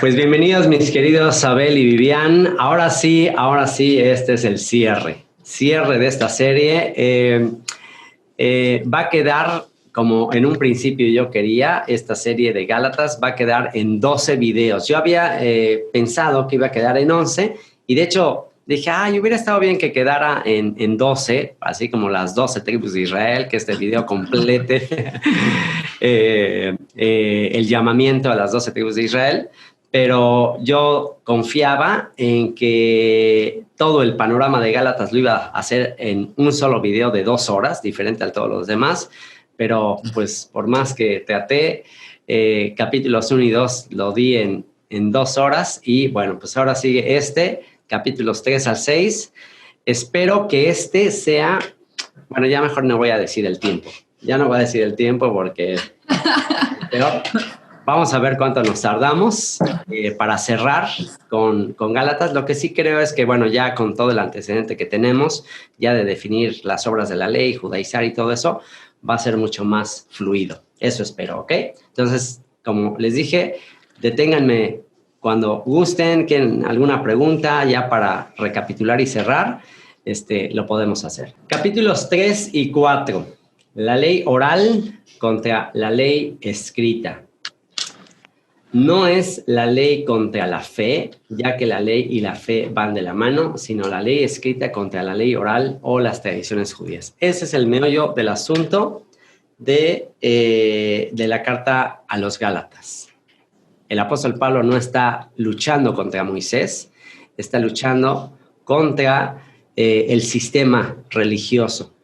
Pues bienvenidos mis queridos Abel y Vivian. Ahora sí, este es el cierre de esta serie. Va a quedar, como en un principio yo quería, esta serie de Gálatas va a quedar en 12 videos. Yo había pensado que iba a quedar en 11 y de hecho dije, hubiera estado bien que quedara en 12, así como las 12 tribus de Israel, que este video complete el llamamiento a las 12 tribus de Israel. Pero yo confiaba en que todo el panorama de Gálatas lo iba a hacer en un solo video de 2 horas, diferente a todos los demás, pero pues por más que traté, capítulos 1 y 2 lo di en 2 horas y bueno, pues ahora sigue capítulos 3 al 6. Espero que sea, bueno, ya mejor no voy a decir el tiempo, porque... Pero, vamos a ver cuánto nos tardamos para cerrar con Gálatas. Lo que sí creo es que, bueno, ya con todo el antecedente que tenemos, ya de definir las obras de la ley, judaizar y todo eso, va a ser mucho más fluido. Eso espero, ¿ok? Entonces, como les dije, deténganme cuando gusten, quieren alguna pregunta ya para recapitular y cerrar, lo podemos hacer. Capítulos 3 y 4. La ley oral contra la ley escrita. No es la ley contra la fe, ya que la ley y la fe van de la mano, sino la ley escrita contra la ley oral o las tradiciones judías. Ese es el meollo del asunto de la carta a los Gálatas. El apóstol Pablo no está luchando contra Moisés, está luchando contra el sistema religioso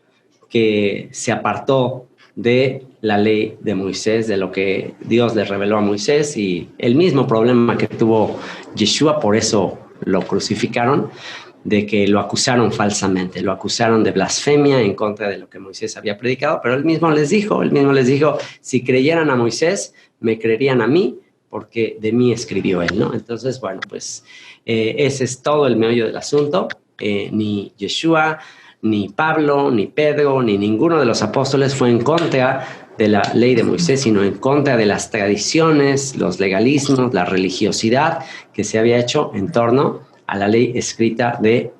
que se apartó de la ley de Moisés, de lo que Dios le reveló a Moisés, y el mismo problema que tuvo Yeshua, por eso lo crucificaron, de que lo acusaron falsamente, lo acusaron de blasfemia en contra de lo que Moisés había predicado, pero él mismo les dijo, si creyeran a Moisés, me creerían a mí, porque de mí escribió él, ¿no? Entonces, bueno, pues ese es todo el meollo del asunto. Ni Yeshua, ni Pablo, ni Pedro, ni ninguno de los apóstoles fue en contra de la ley de Moisés, sino en contra de las tradiciones, los legalismos, la religiosidad que se había hecho en torno a la ley escrita de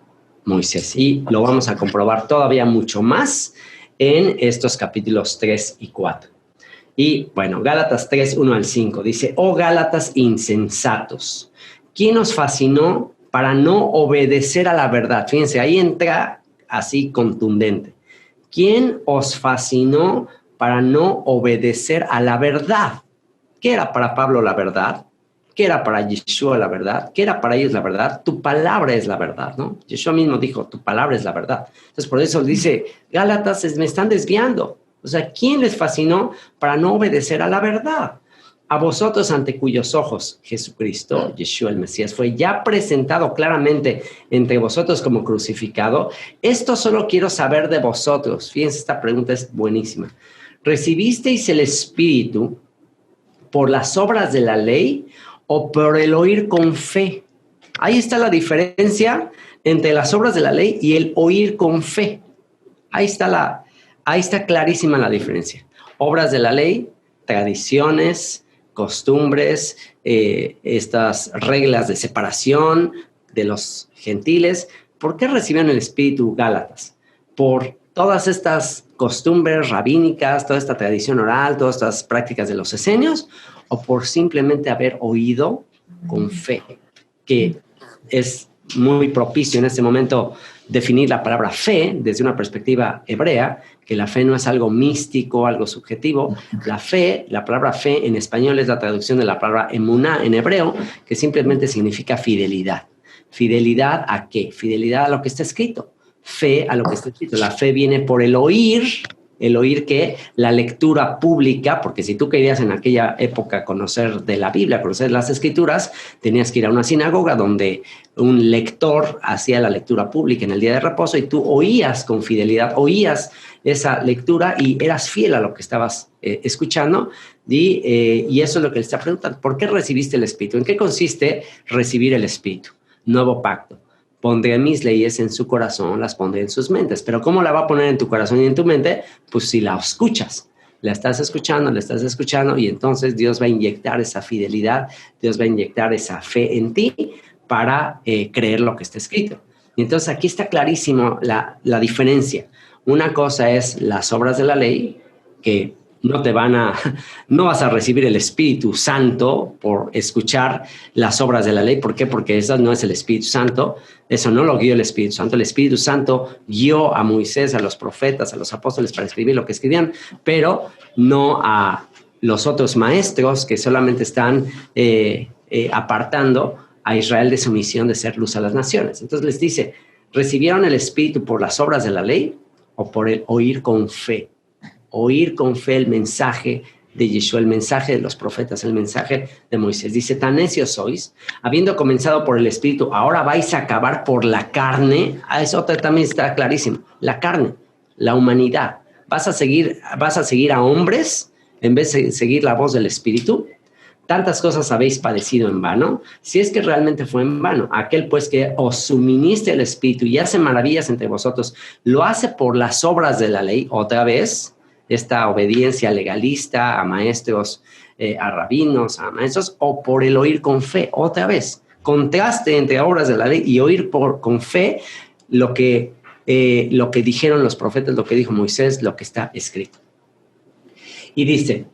Moisés. Y lo vamos a comprobar todavía mucho más en estos capítulos 3 y 4. Y bueno, Gálatas 3, 1 al 5, dice, oh Gálatas insensatos, ¿quién os fascinó para no obedecer a la verdad? Fíjense, ahí entra así contundente. ¿Quién os fascinó para no obedecer a la verdad? ¿Qué era para Pablo la verdad? ¿Qué era para Yeshua la verdad? ¿Qué era para ellos la verdad? Tu palabra es la verdad, ¿no? Yeshua mismo dijo, tu palabra es la verdad. Entonces, por eso dice, Gálatas, me están desviando. O sea, ¿quién les fascinó para no obedecer a la verdad? A vosotros ante cuyos ojos Jesucristo, Yeshua el Mesías, fue ya presentado claramente entre vosotros como crucificado. Esto solo quiero saber de vosotros. Fíjense, esta pregunta es buenísima. ¿Recibisteis el Espíritu por las obras de la ley o por el oír con fe? Ahí está la diferencia entre las obras de la ley y el oír con fe. Ahí está clarísima la diferencia. Obras de la ley, tradiciones, costumbres, estas reglas de separación de los gentiles. ¿Por qué recibieron el Espíritu Gálatas? Por todas estas costumbres rabínicas, toda esta tradición oral, todas estas prácticas de los esenios, o por simplemente haber oído con fe, que es muy propicio en este momento definir la palabra fe desde una perspectiva hebrea, que la fe no es algo místico, algo subjetivo. La palabra fe en español es la traducción de la palabra emuná en hebreo, que simplemente significa fidelidad. ¿Fidelidad a qué? Fidelidad a lo que está escrito. Fe a lo que está escrito. La fe viene por el oír que la lectura pública, porque si tú querías en aquella época conocer de la Biblia, conocer las Escrituras, tenías que ir a una sinagoga donde un lector hacía la lectura pública en el día de reposo y tú oías con fidelidad, oías esa lectura y eras fiel a lo que estabas escuchando. Y eso es lo que le está preguntando. ¿Por qué recibiste el Espíritu? ¿En qué consiste recibir el Espíritu? Nuevo pacto. Pondré mis leyes en su corazón, las pondré en sus mentes. Pero ¿cómo la va a poner en tu corazón y en tu mente? Pues si la escuchas. la estás escuchando y entonces Dios va a inyectar esa fidelidad, Dios va a inyectar esa fe en ti para creer lo que está escrito. Y entonces aquí está clarísimo la diferencia. Una cosa es las obras de la ley, que no vas a recibir el Espíritu Santo por escuchar las obras de la ley. ¿Por qué? Porque eso no es el Espíritu Santo. Eso no lo guió el Espíritu Santo. El Espíritu Santo guió a Moisés, a los profetas, a los apóstoles para escribir lo que escribían, pero no a los otros maestros que solamente están apartando a Israel de su misión de ser luz a las naciones. Entonces les dice, ¿recibieron el Espíritu por las obras de la ley o por el oír con fe? Oír con fe el mensaje de Yeshua, el mensaje de los profetas, el mensaje de Moisés. Dice, tan necios sois, habiendo comenzado por el Espíritu, ahora vais a acabar por la carne. Eso también está clarísimo. La carne, la humanidad. Vas a seguir a hombres en vez de seguir la voz del Espíritu. Tantas cosas habéis padecido en vano, si es que realmente fue en vano. Aquel pues que os suministra el Espíritu y hace maravillas entre vosotros, lo hace por las obras de la ley, otra vez, esta obediencia legalista a maestros, a rabinos, a maestros, o por el oír con fe, otra vez. Contraste entre obras de la ley y oír con fe lo que dijeron los profetas, lo que dijo Moisés, lo que está escrito. Y dice,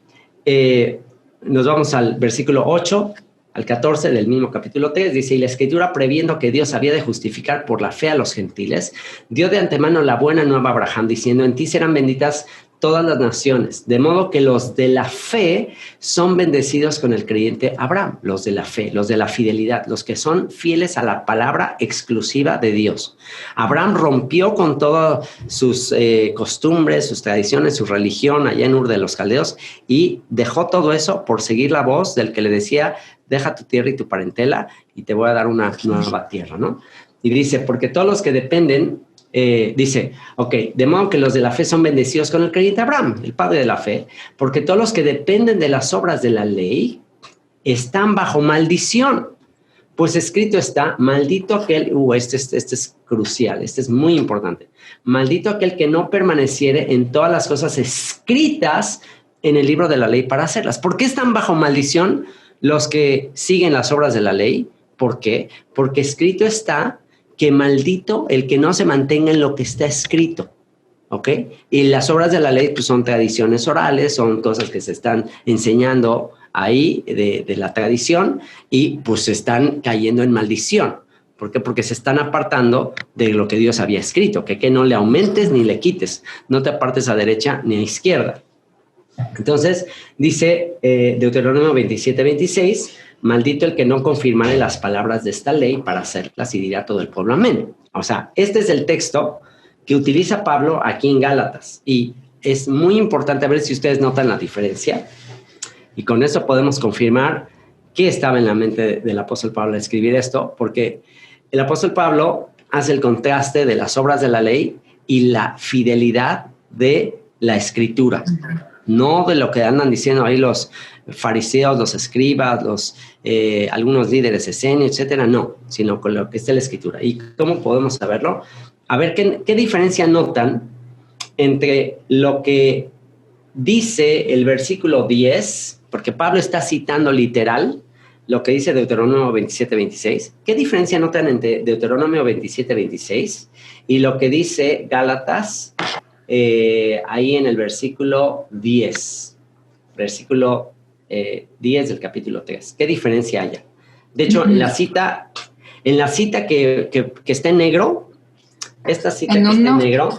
nos vamos al versículo 8 al 14 del mismo capítulo 3, dice, y la Escritura, previendo que Dios había de justificar por la fe a los gentiles, dio de antemano la buena nueva a Abraham, diciendo, en ti serán benditas todas las naciones, de modo que los de la fe son bendecidos con el creyente Abraham, los de la fe, los de la fidelidad, los que son fieles a la palabra exclusiva de Dios. Abraham rompió con todas sus costumbres, sus tradiciones, su religión allá en Ur de los Caldeos y dejó todo eso por seguir la voz del que le decía, deja tu tierra y tu parentela y te voy a dar una nueva tierra, ¿no? Y dice, porque todos los que dependen, dice, ok, de modo que los de la fe son bendecidos con el creyente Abraham, el padre de la fe, porque todos los que dependen de las obras de la ley están bajo maldición. Pues escrito está, maldito aquel, este es crucial, este es muy importante, maldito aquel que no permaneciere en todas las cosas escritas en el libro de la ley para hacerlas. ¿Por qué están bajo maldición los que siguen las obras de la ley? ¿Por qué? Porque escrito está que maldito el que no se mantenga en lo que está escrito, ¿ok? Y las obras de la ley pues, son tradiciones orales, son cosas que se están enseñando ahí de la tradición y pues están cayendo en maldición. ¿Por qué? Porque se están apartando de lo que Dios había escrito, que no le aumentes ni le quites, no te apartes a derecha ni a izquierda. Entonces, dice Deuteronomio 27:26, maldito el que no confirmare las palabras de esta ley para hacerlas y dirá todo el pueblo amén. O sea, este es el texto que utiliza Pablo aquí en Gálatas y es muy importante a ver si ustedes notan la diferencia y con eso podemos confirmar qué estaba en la mente del apóstol Pablo al escribir esto, porque el apóstol Pablo hace el contraste de las obras de la ley y la fidelidad de la escritura. No de lo que andan diciendo ahí los fariseos, los escribas, algunos líderes esenios, etcétera, no, sino con lo que está en la escritura. ¿Y cómo podemos saberlo? A ver, ¿qué diferencia notan entre lo que dice el versículo 10, porque Pablo está citando literal lo que dice Deuteronomio 27:26? ¿Qué diferencia notan entre Deuteronomio 27:26 y lo que dice Gálatas ahí en el versículo 10? Versículo 10 del capítulo 3. ¿Qué diferencia hay? De hecho, en la cita que está en negro, esta cita que está en negro,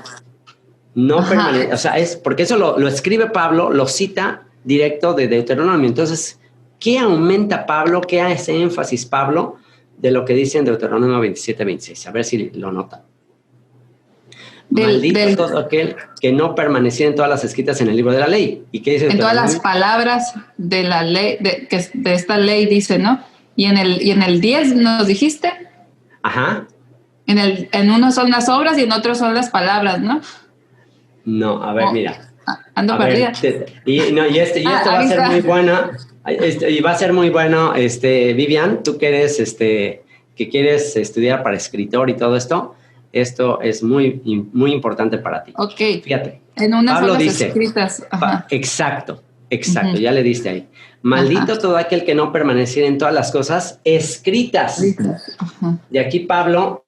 no permanece, o sea, es porque eso lo escribe Pablo, lo cita directo de Deuteronomio. Entonces, ¿qué aumenta Pablo? ¿Qué hace énfasis Pablo de lo que dice en Deuteronomio 27:26? A ver si lo notan. Maldito todo aquel que no permanecía en todas las escritas en el libro de la ley. ¿Y qué dice? En todas las palabras de la ley, de esta ley dice, ¿no? Y en el 10 nos dijiste. Ajá. En uno son las obras y en otro son las palabras, ¿no? No, a ver, mira. Ando perdida. Esto va a ser muy bueno. Y va a ser muy bueno, Vivian, tú que eres, que quieres estudiar para escritor y todo esto. esto es muy, muy importante para ti. Ok. Fíjate. En unas Pablo horas dice, exacto, ya le diste ahí. Maldito todo aquel que no permaneciera en todas las cosas escritas. Y aquí Pablo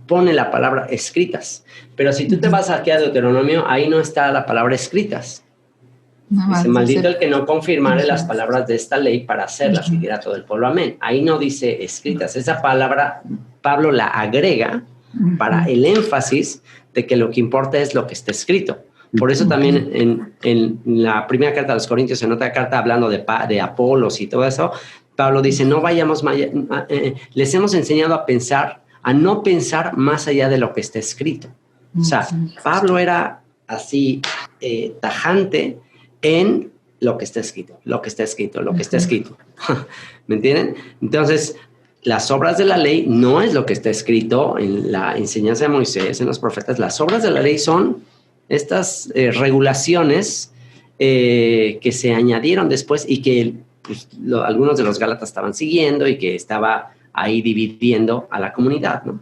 pone la palabra escritas. Pero si tú te vas aquí a Deuteronomio, ahí no está la palabra escritas. Dice, maldito el que no confirmare las palabras de esta ley para hacerlas, y dirá todo el pueblo amén. Ahí no dice escritas. Esa palabra Pablo la agrega para el énfasis de que lo que importa es lo que está escrito. Por eso también en la primera carta a los Corintios, en otra carta hablando de Apolos y todo eso, Pablo dice, no vayamos, les hemos enseñado a no pensar más allá de lo que está escrito. O sea, Pablo era así tajante en lo que está escrito. ¿Me entienden? Entonces, las obras de la ley no es lo que está escrito en la enseñanza de Moisés, en los profetas. Las obras de la ley son estas regulaciones que se añadieron después y que pues, algunos de los Gálatas estaban siguiendo y que estaba ahí dividiendo a la comunidad, ¿no?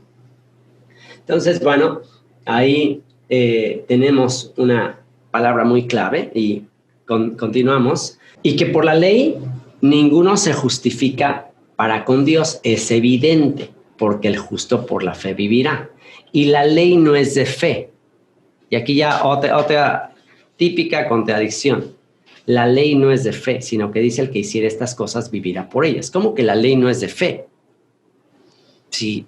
Entonces, bueno, ahí tenemos una palabra muy clave y continuamos. Y que por la ley ninguno se justifica para con Dios, es evidente, porque el justo por la fe vivirá. Y la ley no es de fe. Y aquí ya otra típica contradicción. La ley no es de fe, sino que dice el que hiciera estas cosas vivirá por ellas. ¿Cómo que la ley no es de fe? Si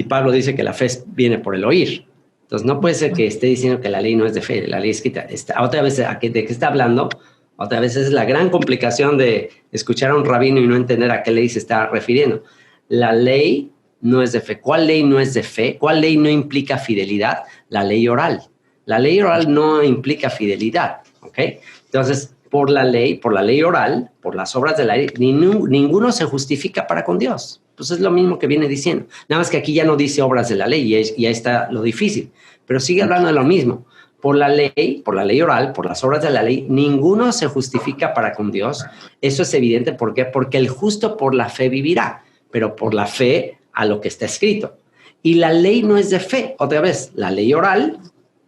Pablo dice que la fe viene por el oír. Entonces no puede ser que esté diciendo que la ley no es de fe, la ley escrita. Otra vez, ¿de qué está hablando? Otra vez es la gran complicación de escuchar a un rabino y no entender a qué ley se está refiriendo. La ley no es de fe. ¿Cuál ley no es de fe? ¿Cuál ley no implica fidelidad? La ley oral. La ley oral no implica fidelidad, ¿ok? Entonces, por la ley oral, por las obras de la ley, ninguno se justifica para con Dios. Pues es lo mismo que viene diciendo. Nada más que aquí ya no dice obras de la ley y ahí está lo difícil. Pero sigue hablando de lo mismo. Por la ley oral, por las obras de la ley, ninguno se justifica para con Dios. Eso es evidente. ¿Por qué? Porque el justo por la fe vivirá, pero por la fe a lo que está escrito. Y la ley no es de fe. Otra vez, la ley oral,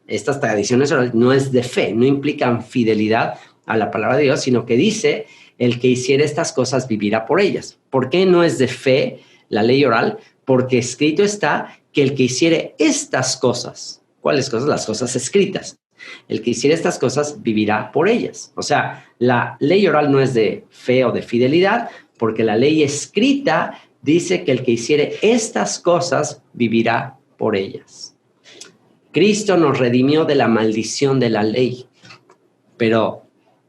estas tradiciones orales, no es de fe, no implican fidelidad a la palabra de Dios, sino que dice, el que hiciera estas cosas vivirá por ellas. ¿Por qué no es de fe la ley oral? Porque escrito está que el que hiciere estas cosas, ¿cuáles cosas? Las cosas escritas. El que hiciera estas cosas vivirá por ellas. O sea, la ley oral no es de fe o de fidelidad, porque la ley escrita dice que el que hiciere estas cosas vivirá por ellas. Cristo nos redimió de la maldición de la ley. Pero,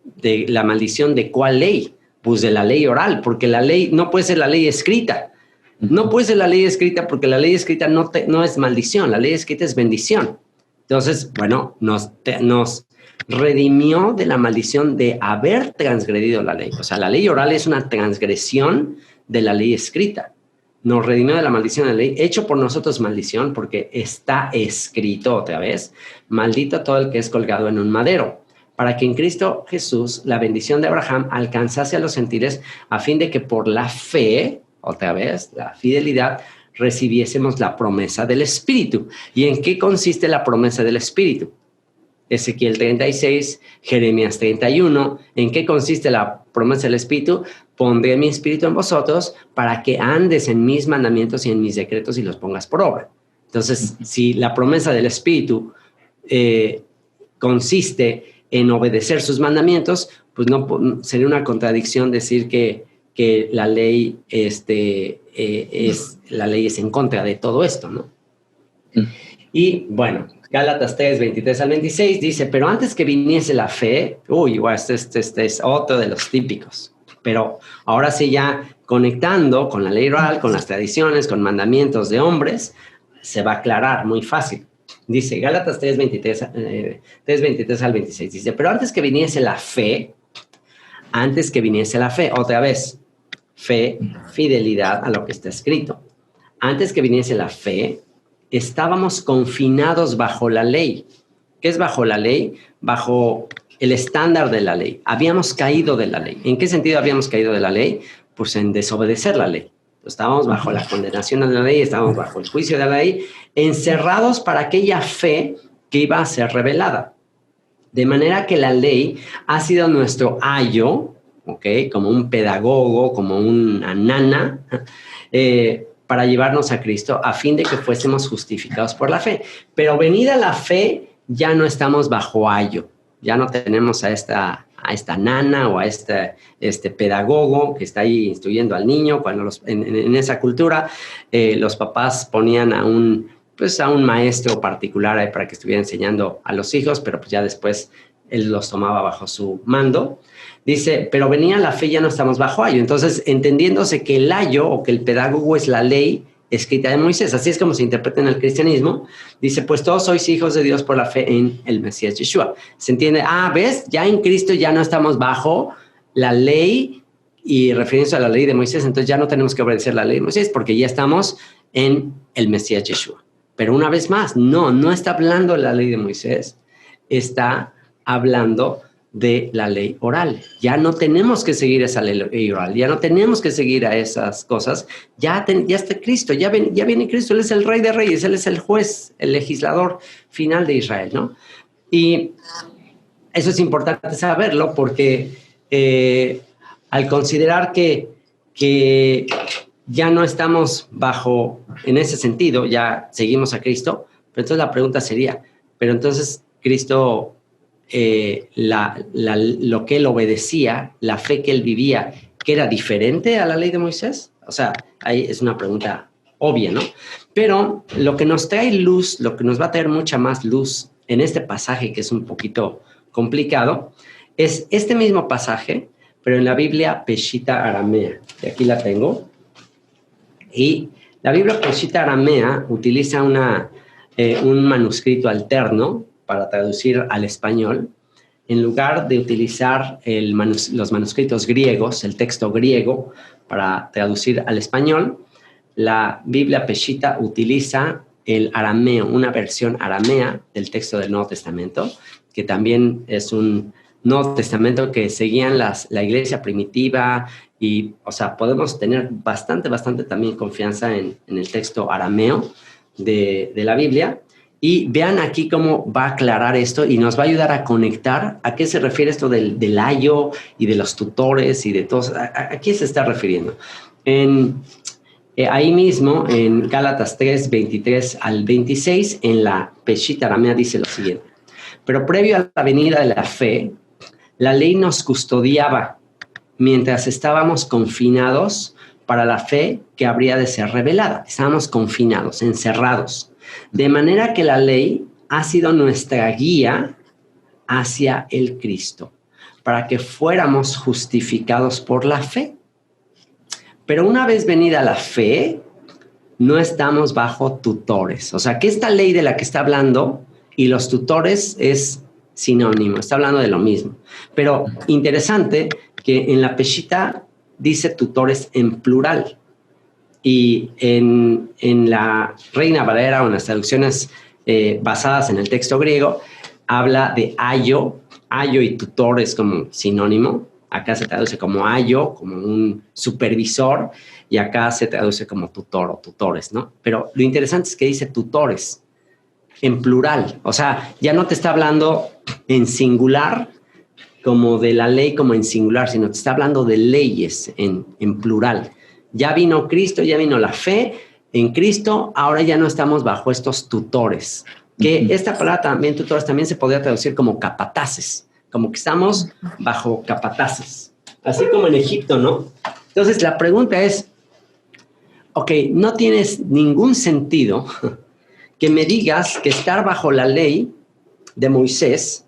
¿de la maldición de cuál ley? Pues de la ley oral, porque la ley no puede ser la ley escrita. No puede ser la ley escrita porque la ley escrita no es maldición, la ley escrita es bendición. Entonces, bueno, nos redimió de la maldición de haber transgredido la ley. O sea, la ley oral es una transgresión de la ley escrita. Nos redimió de la maldición de la ley, hecho por nosotros maldición, porque está escrito otra vez, maldito todo el que es colgado en un madero, para que en Cristo Jesús la bendición de Abraham alcanzase a los gentiles, a fin de que por la fe, otra vez, la fidelidad, recibiésemos la promesa del Espíritu. ¿Y en qué consiste la promesa del Espíritu? Ezequiel 36, Jeremías 31. ¿En qué consiste la promesa del Espíritu? Pondré mi Espíritu en vosotros para que andes en mis mandamientos y en mis decretos y los pongas por obra. Entonces, si la promesa del Espíritu consiste en obedecer sus mandamientos, pues no sería una contradicción decir que la ley la ley es en contra de todo esto, ¿no? Y bueno, Gálatas 3, 23 al 26 dice, pero antes que viniese la fe, este es otro de los típicos, pero ahora sí ya conectando con la ley oral, con las tradiciones, con mandamientos de hombres, se va a aclarar muy fácil. Dice Gálatas 3, 23 al 26, dice, pero antes que viniese la fe, otra vez, fe, fidelidad a lo que está escrito. Antes que viniese la fe, estábamos confinados bajo la ley. ¿Qué es bajo la ley? Bajo el estándar de la ley. Habíamos caído de la ley. ¿En qué sentido habíamos caído de la ley? Pues en desobedecer la ley. Estábamos bajo la condenación de la ley, estábamos bajo el juicio de la ley, encerrados para aquella fe que iba a ser revelada. De manera que la ley ha sido nuestro ayo, ¿ok? Como un pedagogo, como una nana, para llevarnos a Cristo a fin de que fuésemos justificados por la fe. Pero venida la fe, ya no estamos bajo ayo, ya no tenemos a esta nana o a este pedagogo que está ahí instruyendo al niño. Cuando en esa cultura los papás ponían a un maestro particular ahí para que estuviera enseñando a los hijos, pero pues ya después él los tomaba bajo su mando. Dice, pero venía la fe, ya no estamos bajo ayo. Entonces, entendiéndose que el ayo o que el pedagogo es la ley escrita de Moisés, así es como se interpreta en el cristianismo. Dice, pues todos sois hijos de Dios por la fe en el Mesías Yeshua. ¿Se entiende? ¿Ves? Ya en Cristo ya no estamos bajo la ley y refiriéndose a la ley de Moisés, entonces ya no tenemos que obedecer la ley de Moisés porque ya estamos en el Mesías Yeshua. Pero una vez más, no está hablando de la ley de Moisés, está hablando de la ley oral. Ya no tenemos que seguir esa ley oral, ya no tenemos que seguir a esas cosas. Ya está Cristo, ya viene Cristo, Él es el Rey de Reyes, Él es el juez, el legislador final de Israel, ¿no? Y eso es importante saberlo porque al considerar que ya no estamos bajo, en ese sentido, ya seguimos a Cristo, pero entonces la pregunta sería, pero entonces Cristo, lo que él obedecía, la fe que él vivía, ¿que era diferente a la ley de Moisés? O sea, ahí es una pregunta obvia, ¿no? Pero lo que nos trae luz, lo que nos va a traer mucha más luz en este pasaje, que es un poquito complicado, es este mismo pasaje, pero en la Biblia Peshitta aramea. Y aquí la tengo. Y la Biblia Peshitta aramea utiliza un manuscrito alterno para traducir al español. En lugar de utilizar los manuscritos griegos, el texto griego, para traducir al español, la Biblia Peshitta utiliza el arameo, una versión aramea del texto del Nuevo Testamento, que también es un Nuevo Testamento que seguían la iglesia primitiva y, o sea, podemos tener bastante también confianza en el texto arameo de la Biblia. Y vean aquí cómo va a aclarar esto y nos va a ayudar a conectar a qué se refiere esto del ayo y de los tutores y de todos. ¿A qué se está refiriendo? Ahí mismo, en Gálatas 3, 23 al 26, en la Peshitta aramea dice lo siguiente. Pero previo a la venida de la fe, la ley nos custodiaba mientras estábamos confinados para la fe que habría de ser revelada. Estábamos confinados, encerrados. De manera que la ley ha sido nuestra guía hacia el Cristo, para que fuéramos justificados por la fe. Pero una vez venida la fe, no estamos bajo tutores. O sea, que esta ley de la que está hablando y los tutores es sinónimo, está hablando de lo mismo. Pero interesante que en la Peshitta dice tutores en plural. Y en la Reina Valera o en las traducciones basadas en el texto griego, habla de ayo y tutor es como sinónimo. Acá se traduce como ayo, como un supervisor, y acá se traduce como tutor o tutores, ¿no? Pero lo interesante es que dice tutores en plural. O sea, ya no te está hablando en singular como de la ley como en singular, sino te está hablando de leyes en plural. Ya vino Cristo, ya vino la fe en Cristo, ahora ya no estamos bajo estos tutores. Que esta palabra también, tutores, también se podría traducir como capataces, como que estamos bajo capataces, así como en Egipto, ¿no? Entonces la pregunta es, ok, no tienes ningún sentido que me digas que estar bajo la ley de Moisés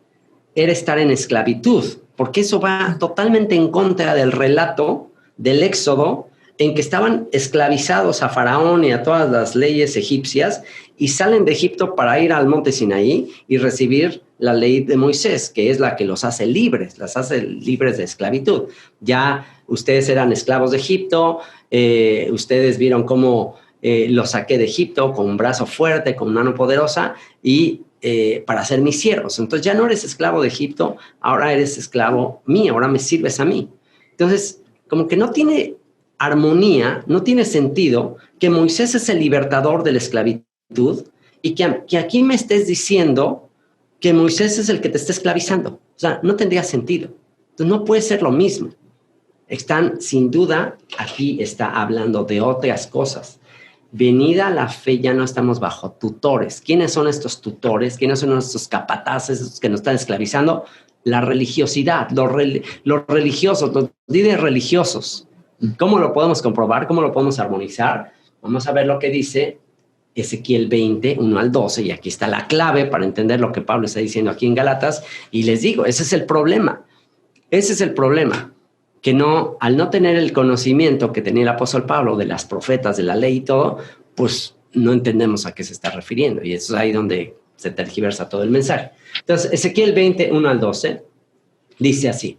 era estar en esclavitud, porque eso va totalmente en contra del relato del Éxodo, en que estaban esclavizados a Faraón y a todas las leyes egipcias y salen de Egipto para ir al monte Sinaí y recibir la ley de Moisés, que es la que los hace libres, las hace libres de esclavitud. Ya ustedes eran esclavos de Egipto, ustedes vieron cómo los saqué de Egipto con un brazo fuerte, con mano poderosa y para ser mis siervos. Entonces ya no eres esclavo de Egipto, ahora eres esclavo mío, ahora me sirves a mí. Entonces, como que no tiene armonía, no tiene sentido que Moisés es el libertador de la esclavitud y que aquí me estés diciendo que Moisés es el que te está esclavizando. O sea, no tendría sentido. Entonces, no puede ser lo mismo. Están, sin duda, aquí está hablando de otras cosas. Venida la fe, ya no estamos bajo tutores. ¿Quiénes son estos tutores? ¿Quiénes son estos capataces que nos están esclavizando? La religiosidad, los religiosos, los líderes religiosos. ¿Cómo lo podemos comprobar? ¿Cómo lo podemos armonizar? Vamos a ver lo que dice Ezequiel 20, 1 al 12, y aquí está la clave para entender lo que Pablo está diciendo aquí en Gálatas. Y les digo, ese es el problema. Ese es el problema. Que no, al no tener el conocimiento que tenía el apóstol Pablo de las profetas, de la ley y todo, pues no entendemos a qué se está refiriendo. Y eso es ahí donde se tergiversa todo el mensaje. Entonces, Ezequiel 20, 1 al 12, dice así.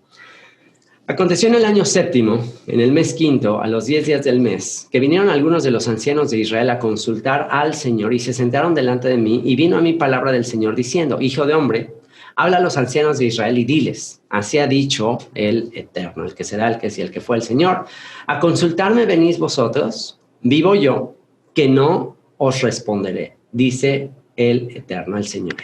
Aconteció en el año séptimo, en el mes quinto, a los 10 días del mes, que vinieron algunos de los ancianos de Israel a consultar al Señor y se sentaron delante de mí, y vino a mí palabra del Señor diciendo, Hijo de hombre, habla a los ancianos de Israel y diles, así ha dicho el Eterno, el que será, el que es y el que fue el Señor. A consultarme venís vosotros, vivo yo, que no os responderé, dice el Eterno, el Señor.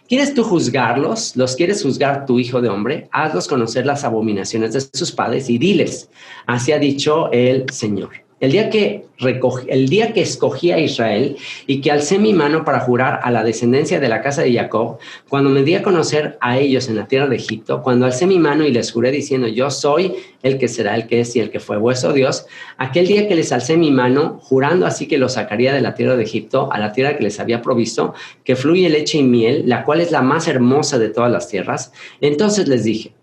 ¿Quieres tú juzgarlos? ¿Los quieres juzgar tu hijo de hombre? Hazlos conocer las abominaciones de sus padres y diles, así ha dicho el Señor. El día que escogí a Israel y que alcé mi mano para jurar a la descendencia de la casa de Jacob, cuando me di a conocer a ellos en la tierra de Egipto, cuando alcé mi mano y les juré diciendo, yo soy el que será, el que es y el que fue vuestro Dios, aquel día que les alcé mi mano, jurando así que los sacaría de la tierra de Egipto a la tierra que les había provisto, que fluye leche y miel, la cual es la más hermosa de todas las tierras, entonces les dije,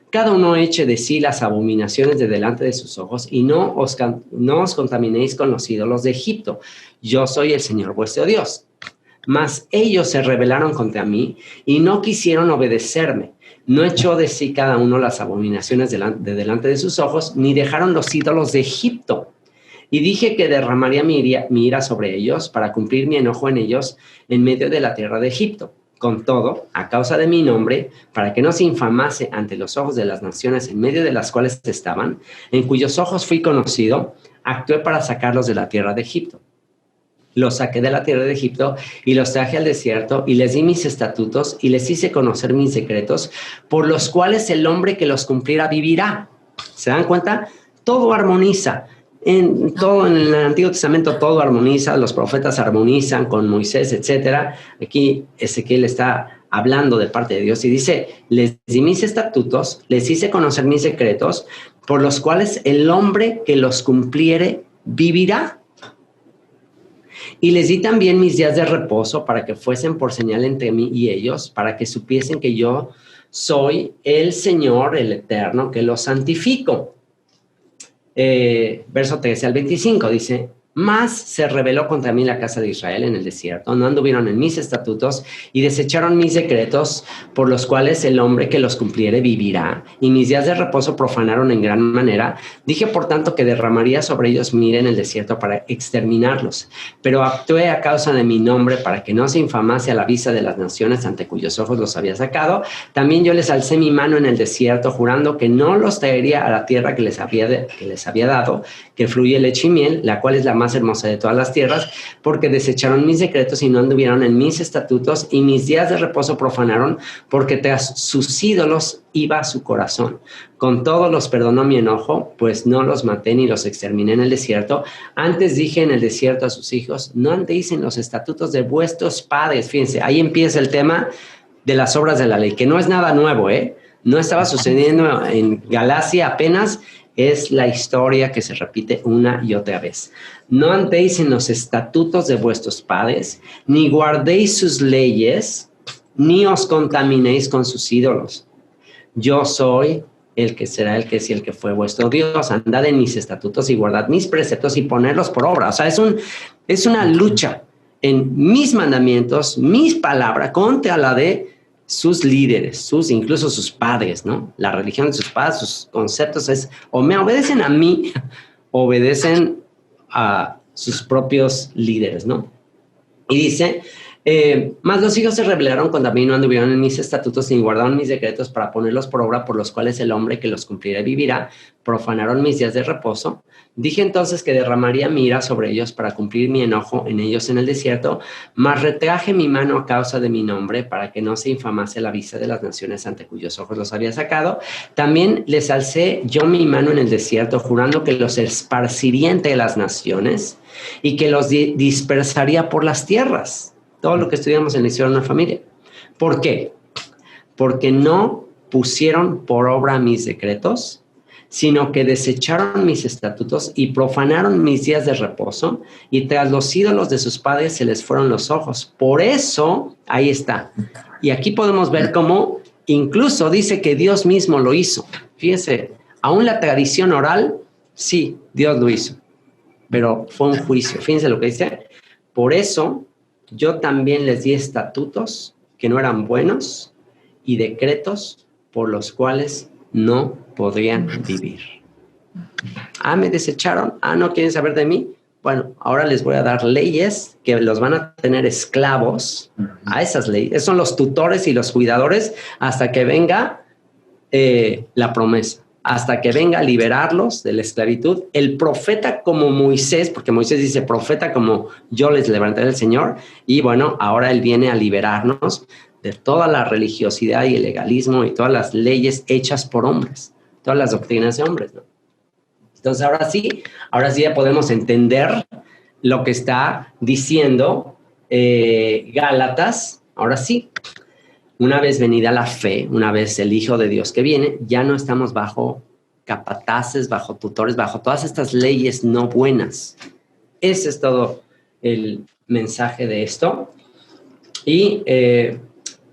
cada uno eche de sí las abominaciones de delante de sus ojos y no os contaminéis con los ídolos de Egipto. Yo soy el Señor vuestro Dios. Mas ellos se rebelaron contra mí y no quisieron obedecerme. No echó de sí cada uno las abominaciones de delante de sus ojos, ni dejaron los ídolos de Egipto. Y dije que derramaría mi ira sobre ellos para cumplir mi enojo en ellos en medio de la tierra de Egipto. Con todo, a causa de mi nombre, para que no se infamase ante los ojos de las naciones en medio de las cuales estaban, en cuyos ojos fui conocido, actué para sacarlos de la tierra de Egipto. Los saqué de la tierra de Egipto y los traje al desierto y les di mis estatutos y les hice conocer mis secretos, por los cuales el hombre que los cumpliera vivirá. ¿Se dan cuenta? Todo armoniza. En el Antiguo Testamento todo armoniza, los profetas armonizan con Moisés, etcétera. Aquí Ezequiel está hablando de parte de Dios y dice, les di mis estatutos, les hice conocer mis secretos, por los cuales el hombre que los cumpliere vivirá. Y les di también mis días de reposo para que fuesen por señal entre mí y ellos, para que supiesen que yo soy el Señor, el Eterno, que los santifico. Verso 13 al 25 dice, mas se rebeló contra mí la casa de Israel en el desierto, no anduvieron en mis estatutos y desecharon mis decretos, por los cuales el hombre que los cumpliere vivirá, y mis días de reposo profanaron en gran manera. Dije por tanto que derramaría sobre ellos mi ira en el desierto para exterminarlos, pero actué a causa de mi nombre para que no se infamase a la vista de las naciones ante cuyos ojos los había sacado. También yo les alcé mi mano en el desierto, jurando que no los traería a la tierra que les había dado, que fluye leche y miel, la cual es la más hermosa de todas las tierras, porque desecharon mis decretos y no anduvieron en mis estatutos, y mis días de reposo profanaron, porque tras sus ídolos iba su corazón. Con todo los perdonó mi enojo, pues no los maté ni los exterminé en el desierto. Antes dije en el desierto a sus hijos, no andéis en los estatutos de vuestros padres. Fíjense, ahí empieza el tema de las obras de la ley, que no es nada nuevo, no estaba sucediendo en Galacia apenas. Es la historia que se repite una y otra vez. No andéis en los estatutos de vuestros padres, ni guardéis sus leyes, ni os contaminéis con sus ídolos. Yo soy el que será, el que es y el que fue vuestro Dios. Andad en mis estatutos y guardad mis preceptos y ponerlos por obra. O sea, es una lucha en mis mandamientos, mis palabras, contra la de sus líderes, incluso sus padres, ¿no? La religión de sus padres, sus conceptos es, o me obedecen a mí, o obedecen a sus propios líderes, ¿no? Y dice, Mas los hijos se rebelaron contra mí, no anduvieron en mis estatutos ni guardaron mis decretos para ponerlos por obra, por los cuales el hombre que los cumplirá vivirá. Profanaron mis días de reposo. Dije entonces que derramaría mi ira sobre ellos para cumplir mi enojo en ellos en el desierto, mas retraje mi mano a causa de mi nombre para que no se infamase la vista de las naciones ante cuyos ojos los había sacado. También les alcé yo mi mano en el desierto, jurando que los esparciría entre las naciones y que los dispersaría por las tierras. Todo lo que estudiamos en la historia de una familia. ¿Por qué? Porque no pusieron por obra mis decretos, sino que desecharon mis estatutos y profanaron mis días de reposo, y tras los ídolos de sus padres se les fueron los ojos. Por eso, ahí está. Y aquí podemos ver cómo incluso dice que Dios mismo lo hizo. Fíjese, aún la tradición oral, sí, Dios lo hizo, pero fue un juicio. Fíjense lo que dice. Por eso, yo también les di estatutos que no eran buenos y decretos por los cuales no podrían vivir. Me desecharon. No quieren saber de mí. Bueno, ahora les voy a dar leyes que los van a tener esclavos a esas leyes. Esos son los tutores y los cuidadores hasta que venga la promesa, hasta que venga a liberarlos de la esclavitud. El profeta como Moisés, porque Moisés dice profeta como yo les levantaré el Señor, y bueno, ahora él viene a liberarnos de toda la religiosidad y el legalismo y todas las leyes hechas por hombres, todas las doctrinas de hombres, ¿no? Entonces ahora sí ya podemos entender lo que está diciendo Gálatas. Ahora sí. Una vez venida la fe, una vez el Hijo de Dios que viene, ya no estamos bajo capataces, bajo tutores, bajo todas estas leyes no buenas. Ese es todo el mensaje de esto. Y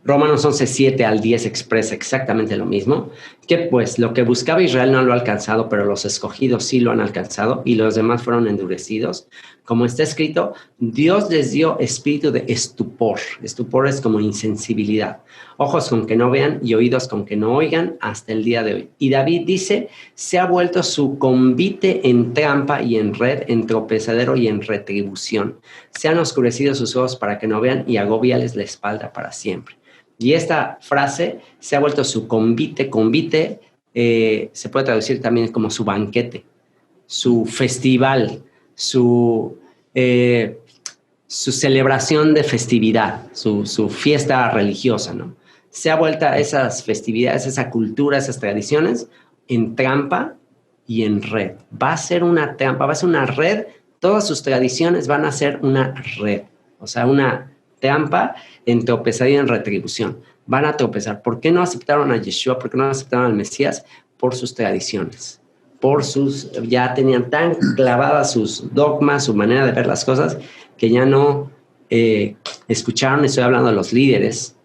Romanos 11, 7 al 10 expresa exactamente lo mismo, que pues lo que buscaba Israel no lo ha alcanzado, pero los escogidos sí lo han alcanzado y los demás fueron endurecidos. Como está escrito, Dios les dio espíritu de estupor. Estupor es como insensibilidad. Ojos con que no vean y oídos con que no oigan hasta el día de hoy. Y David dice, se ha vuelto su convite en trampa y en red, en tropezadero y en retribución. Se han oscurecido sus ojos para que no vean y agóbiales la espalda para siempre. Y esta frase se ha vuelto su convite. Convite se puede traducir también como su banquete, su festival, su celebración de festividad, su fiesta religiosa, ¿no? Se ha vuelto esas festividades, esa cultura, esas tradiciones en trampa y en red. Va a ser una trampa, va a ser una red. Todas sus tradiciones van a ser una red, o sea, una trampa en tropezar y en retribución. Van a tropezar. ¿Por qué no aceptaron a Yeshua? ¿Por qué no aceptaron al Mesías? Por sus tradiciones. Ya tenían tan clavadas sus dogmas, su manera de ver las cosas, que ya no escucharon. Estoy hablando de los líderes.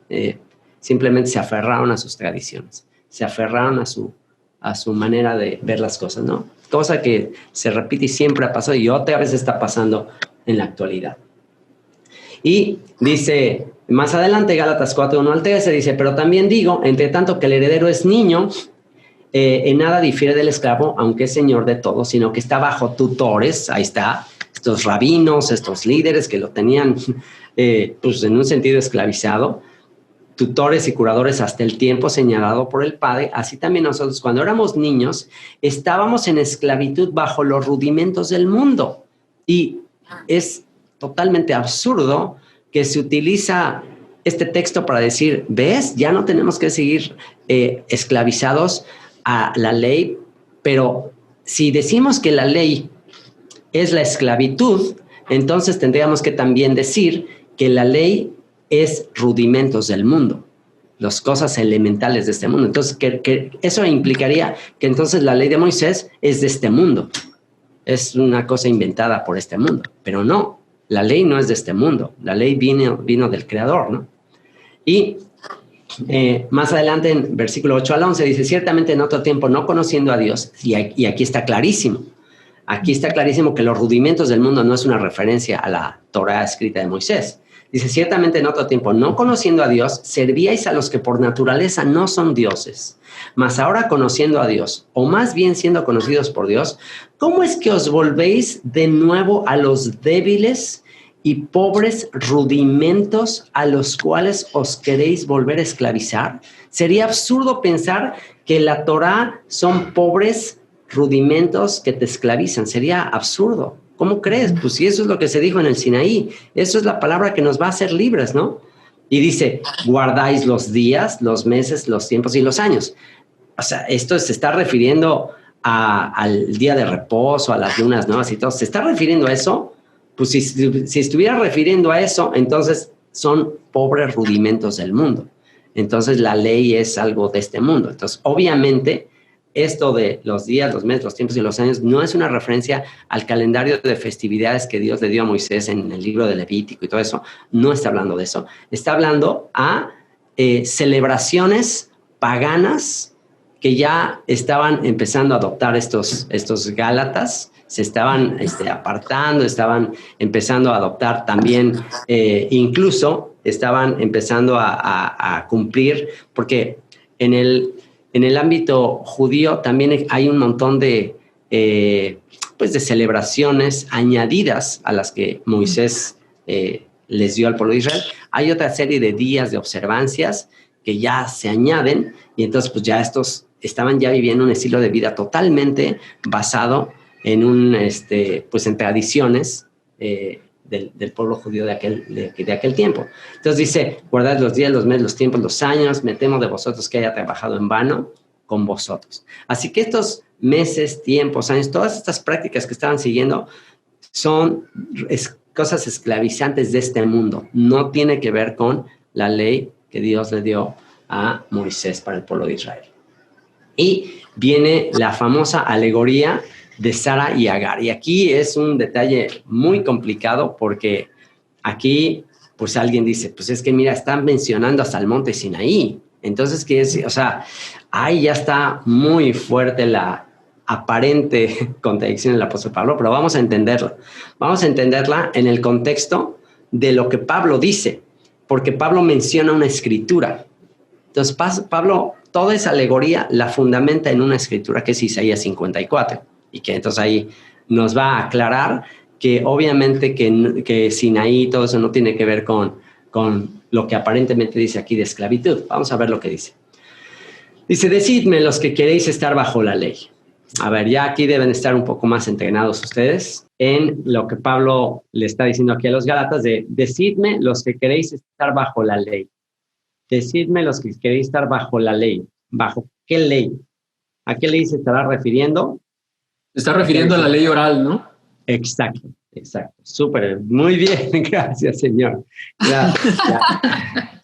Simplemente se aferraron a sus tradiciones. Se aferraron a su manera de ver las cosas, ¿no? Cosa que se repite y siempre ha pasado y otra vez está pasando en la actualidad. Y dice, más adelante, Gálatas 4, 1 al 13, dice, pero también digo, entre tanto que el heredero es niño, en nada difiere del esclavo, aunque es señor de todo, sino que está bajo tutores. Ahí está, estos rabinos, estos líderes que lo tenían, pues en un sentido esclavizado, tutores y curadores hasta el tiempo señalado por el Padre. Así también nosotros, cuando éramos niños, estábamos en esclavitud bajo los rudimentos del mundo. Y es totalmente absurdo que se utiliza este texto para decir, ¿ves? Ya no tenemos que seguir esclavizados a la ley, pero si decimos que la ley es la esclavitud, entonces tendríamos que también decir que la ley es rudimentos del mundo, las cosas elementales de este mundo. Entonces, que eso implicaría que entonces la ley de Moisés es de este mundo, es una cosa inventada por este mundo, pero no. La ley no es de este mundo, la ley vino del Creador, ¿no? Y más adelante en versículo 8 al 11 dice, ciertamente en otro tiempo no conociendo a Dios, y aquí está clarísimo que los rudimentos del mundo no es una referencia a la Torá escrita de Moisés. Dice, ciertamente en otro tiempo no conociendo a Dios, servíais a los que por naturaleza no son dioses, mas ahora conociendo a Dios, o más bien siendo conocidos por Dios, ¿cómo es que os volvéis de nuevo a los débiles y pobres rudimentos a los cuales os queréis volver a esclavizar. Sería absurdo pensar que la Torá son pobres rudimentos que te esclavizan. Sería absurdo. ¿Cómo crees? Pues si eso es lo que se dijo en el Sinaí, eso es la palabra que nos va a hacer libres, ¿no? Y dice, guardáis los días, los meses, los tiempos y los años. O sea, esto se está refiriendo al día de reposo, a las lunas nuevas y todo. ¿Se está refiriendo a eso? Pues si estuviera refiriendo a eso, entonces son pobres rudimentos del mundo. Entonces la ley es algo de este mundo. Entonces, obviamente, esto de los días, los meses, los tiempos y los años no es una referencia al calendario de festividades que Dios le dio a Moisés en el libro de Levítico y todo eso. No está hablando de eso. Está hablando a celebraciones paganas que ya estaban empezando a adoptar estos gálatas, se estaban apartando, estaban empezando a adoptar también, incluso estaban empezando a cumplir, porque en el ámbito judío también hay un montón de celebraciones añadidas a las que Moisés les dio al pueblo de Israel. Hay otra serie de días de observancias que ya se añaden y entonces pues ya estos estaban ya viviendo un estilo de vida totalmente basado en en tradiciones del pueblo judío de aquel tiempo. Entonces dice, guardad los días, los meses, los tiempos, los años, me temo de vosotros que haya trabajado en vano con vosotros. Así que estos meses, tiempos, años, todas estas prácticas que estaban siguiendo son cosas esclavizantes de este mundo. No tiene que ver con la ley que Dios le dio a Moisés para el pueblo de Israel. Y viene la famosa alegoría de Sara y Agar. Y aquí es un detalle muy complicado porque aquí, pues alguien dice, pues es que mira, están mencionando hasta el monte Sinaí. Entonces, ¿qué es? O sea, ahí ya está muy fuerte la aparente contradicción del apóstol Pablo, pero vamos a entenderla. Vamos a entenderla en el contexto de lo que Pablo dice, porque Pablo menciona una escritura. Entonces, Pablo, toda esa alegoría la fundamenta en una escritura que es Isaías 54, y que entonces ahí nos va a aclarar que obviamente que Sinaí, todo eso no tiene que ver con lo que aparentemente dice aquí de esclavitud. Vamos a ver lo que dice. Dice, decidme los que queréis estar bajo la ley. A ver, ya aquí deben estar un poco más entrenados ustedes en lo que Pablo le está diciendo aquí a los Gálatas de decidme los que queréis estar bajo la ley. Decidme los que queréis estar bajo la ley. ¿Bajo qué ley? ¿A qué ley se estará refiriendo? Se está refiriendo a la ley oral, ¿no? Exacto. Súper, muy bien, gracias, señor.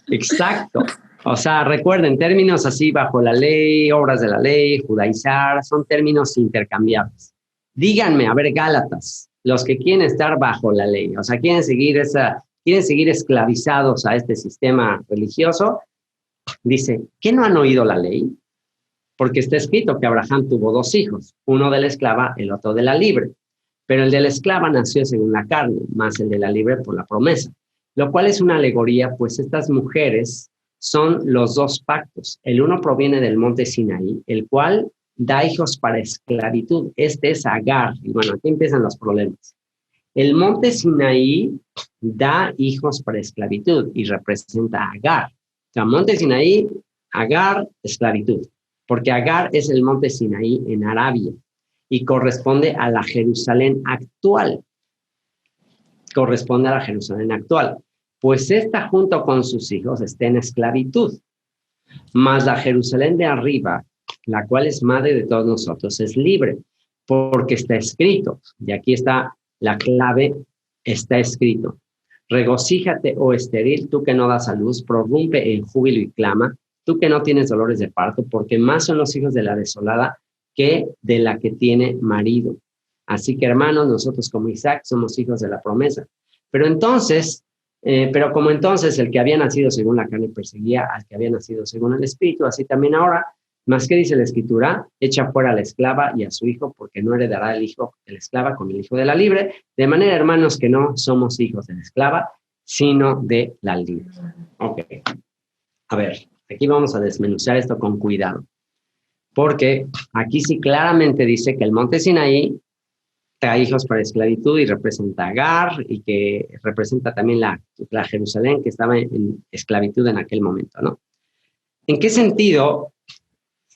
Exacto. O sea, recuerden, términos así bajo la ley, obras de la ley, judaizar, son términos intercambiables. Díganme, a ver, Gálatas, los que quieren estar bajo la ley, o sea, quieren seguir esclavizados a este sistema religioso, dice, ¿qué no han oído la ley? Porque está escrito que Abraham tuvo 2 hijos, uno de la esclava, el otro de la libre. Pero el de la esclava nació según la carne, más el de la libre por la promesa. Lo cual es una alegoría, pues estas mujeres son los 2 pactos. El uno proviene del monte Sinaí, el cual da hijos para esclavitud. Este es Agar. Y bueno, aquí empiezan los problemas. El monte Sinaí da hijos para esclavitud y representa a Agar. O sea, monte Sinaí, Agar, esclavitud. Porque Agar es el monte Sinaí en Arabia y corresponde a la Jerusalén actual. Pues esta junto con sus hijos está en esclavitud. Mas la Jerusalén de arriba, la cual es madre de todos nosotros, es libre, porque está escrito, y aquí está la clave, está escrito. Regocíjate, oh estéril, tú que no das a luz, prorrumpe en júbilo y clama, tú que no tienes dolores de parto, porque más son los hijos de la desolada que de la que tiene marido. Así que, hermanos, nosotros como Isaac somos hijos de la promesa. Pero como entonces el que había nacido según la carne perseguía al que había nacido según el espíritu, así también ahora, más que dice la escritura, echa fuera a la esclava y a su hijo, porque no heredará el hijo de la esclava con el hijo de la libre. De manera, hermanos, que no somos hijos de la esclava, sino de la libre. Ok. A ver, aquí vamos a desmenuzar esto con cuidado. Porque aquí sí claramente dice que el monte Sinaí trae hijos para esclavitud y representa a Agar y que representa también la Jerusalén que estaba en esclavitud en aquel momento, ¿no? ¿En qué sentido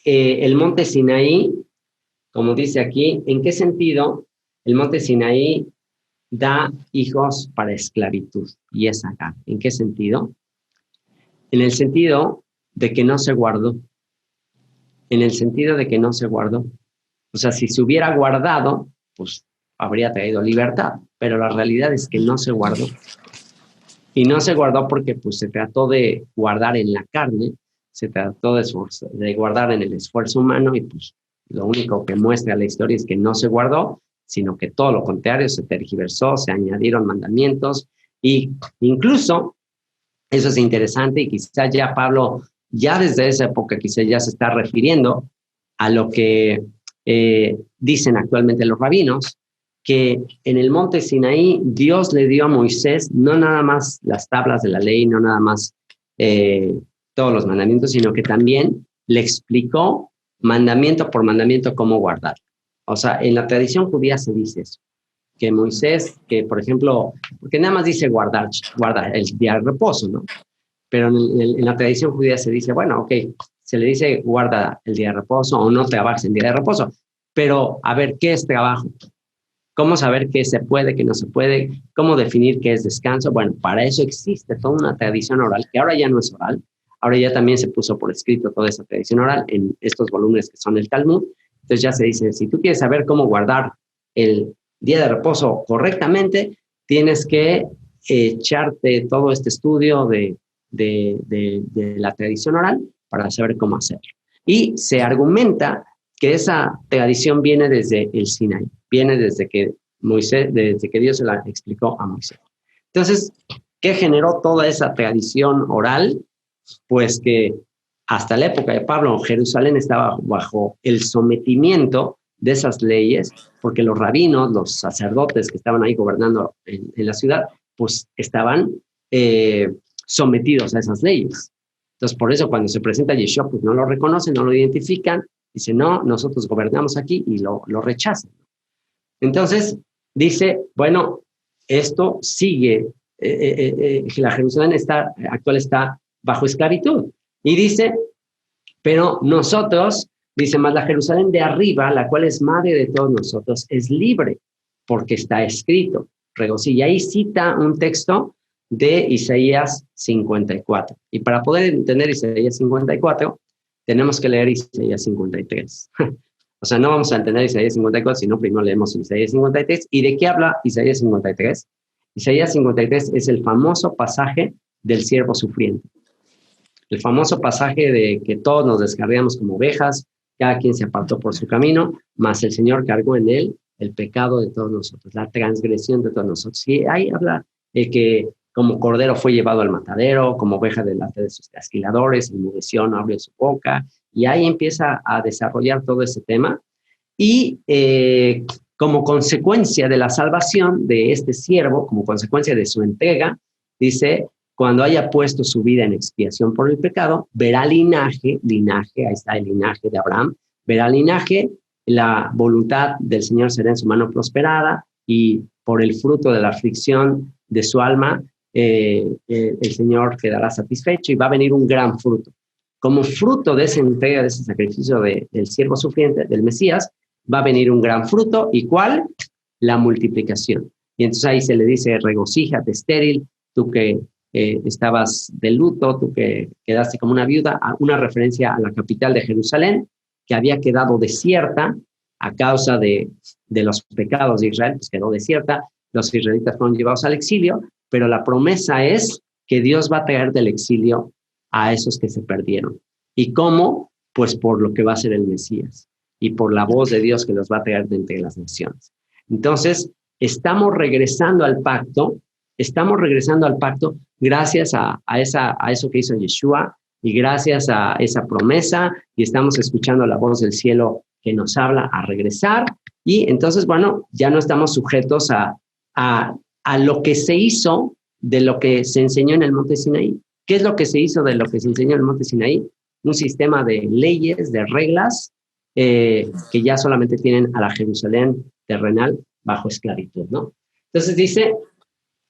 el monte Sinaí, como dice aquí, en qué sentido el monte Sinaí da hijos para esclavitud? Y es Agar. ¿En qué sentido? En el sentido de que no se guardó. En el sentido de que no se guardó. O sea, si se hubiera guardado, pues habría traído libertad, pero la realidad es que no se guardó. Y no se guardó porque pues, se trató de guardar en la carne, se trató de guardar en el esfuerzo humano y pues lo único que muestra la historia es que no se guardó, sino que todo lo contrario, se tergiversó, se añadieron mandamientos y incluso, eso es interesante y quizás ya Pablo, ya desde esa época quizás ya se está refiriendo a lo que dicen actualmente los rabinos, que en el monte Sinaí Dios le dio a Moisés no nada más las tablas de la ley, no nada más todos los mandamientos, sino que también le explicó mandamiento por mandamiento cómo guardar. O sea, en la tradición judía se dice eso, que Moisés, que por ejemplo, porque nada más dice guardar el día de reposo, ¿no? Pero en la tradición judía se dice, bueno, ok, se le dice guarda el día de reposo o no trabajes el día de reposo, pero a ver, ¿qué es trabajo? ¿Cómo saber qué se puede, qué no se puede? ¿Cómo definir qué es descanso? Bueno, para eso existe toda una tradición oral, que ahora ya no es oral, ahora ya también se puso por escrito toda esa tradición oral en estos volúmenes que son el Talmud. Entonces ya se dice, si tú quieres saber cómo guardar el día de reposo correctamente, tienes que echarte todo este estudio de la tradición oral para saber cómo hacerlo. Y se argumenta que esa tradición viene desde el Sinaí, viene desde que Dios se la explicó a Moisés. Entonces, ¿qué generó toda esa tradición oral? Pues que hasta la época de Pablo, Jerusalén estaba bajo el sometimiento de esas leyes, porque los rabinos, los sacerdotes que estaban ahí gobernando en la ciudad, pues estaban sometidos a esas leyes. Entonces, por eso cuando se presenta Yeshua, pues no lo reconocen, no lo identifican, dicen, no, nosotros gobernamos aquí y lo rechazan. Entonces, dice, bueno, esto sigue, la Jerusalén actual está bajo esclavitud. Y dice, pero nosotros, dice, más la Jerusalén de arriba, la cual es madre de todos nosotros, es libre, porque está escrito. Y ahí cita un texto de Isaías 54. Y para poder entender Isaías 54, tenemos que leer Isaías 53. O sea, no vamos a entender Isaías 54, sino primero leemos Isaías 53. ¿Y de qué habla Isaías 53? Isaías 53 es el famoso pasaje del siervo sufriente. El famoso pasaje de que todos nos descarriamos como ovejas, cada quien se apartó por su camino, mas el Señor cargó en él el pecado de todos nosotros, la transgresión de todos nosotros. Y ahí habla de que como cordero fue llevado al matadero, como oveja delante de sus trasquiladores, enmudeció, no abrió su boca, y ahí empieza a desarrollar todo ese tema. Y como consecuencia de la salvación de este siervo, como consecuencia de su entrega, dice, cuando haya puesto su vida en expiación por el pecado, verá linaje, ahí está el linaje de Abraham, verá linaje, la voluntad del Señor será en su mano prosperada, y por el fruto de la aflicción de su alma, el Señor quedará satisfecho y va a venir un gran fruto. Como fruto de esa entrega, de ese sacrificio del siervo sufriente, del Mesías, va a venir un gran fruto. ¿Y cuál? La multiplicación. Y entonces ahí se le dice, regocíjate estéril, tú que estabas de luto, tú que quedaste como una viuda, una referencia a la capital de Jerusalén, que había quedado desierta a causa de los pecados de Israel, pues quedó desierta, los israelitas fueron llevados al exilio, pero la promesa es que Dios va a traer del exilio a esos que se perdieron. ¿Y cómo? Pues por lo que va a ser el Mesías y por la voz de Dios que los va a traer de entre las naciones. Entonces, estamos regresando al pacto gracias a eso que hizo Yeshua y gracias a esa promesa, y estamos escuchando la voz del cielo que nos habla a regresar, y entonces, bueno, ya no estamos sujetos a lo que se hizo de lo que se enseñó en el monte Sinaí. ¿Qué es lo que se hizo de lo que se enseñó en el monte Sinaí? Un sistema de leyes, de reglas, que ya solamente tienen a la Jerusalén terrenal bajo esclavitud, ¿no? Entonces dice,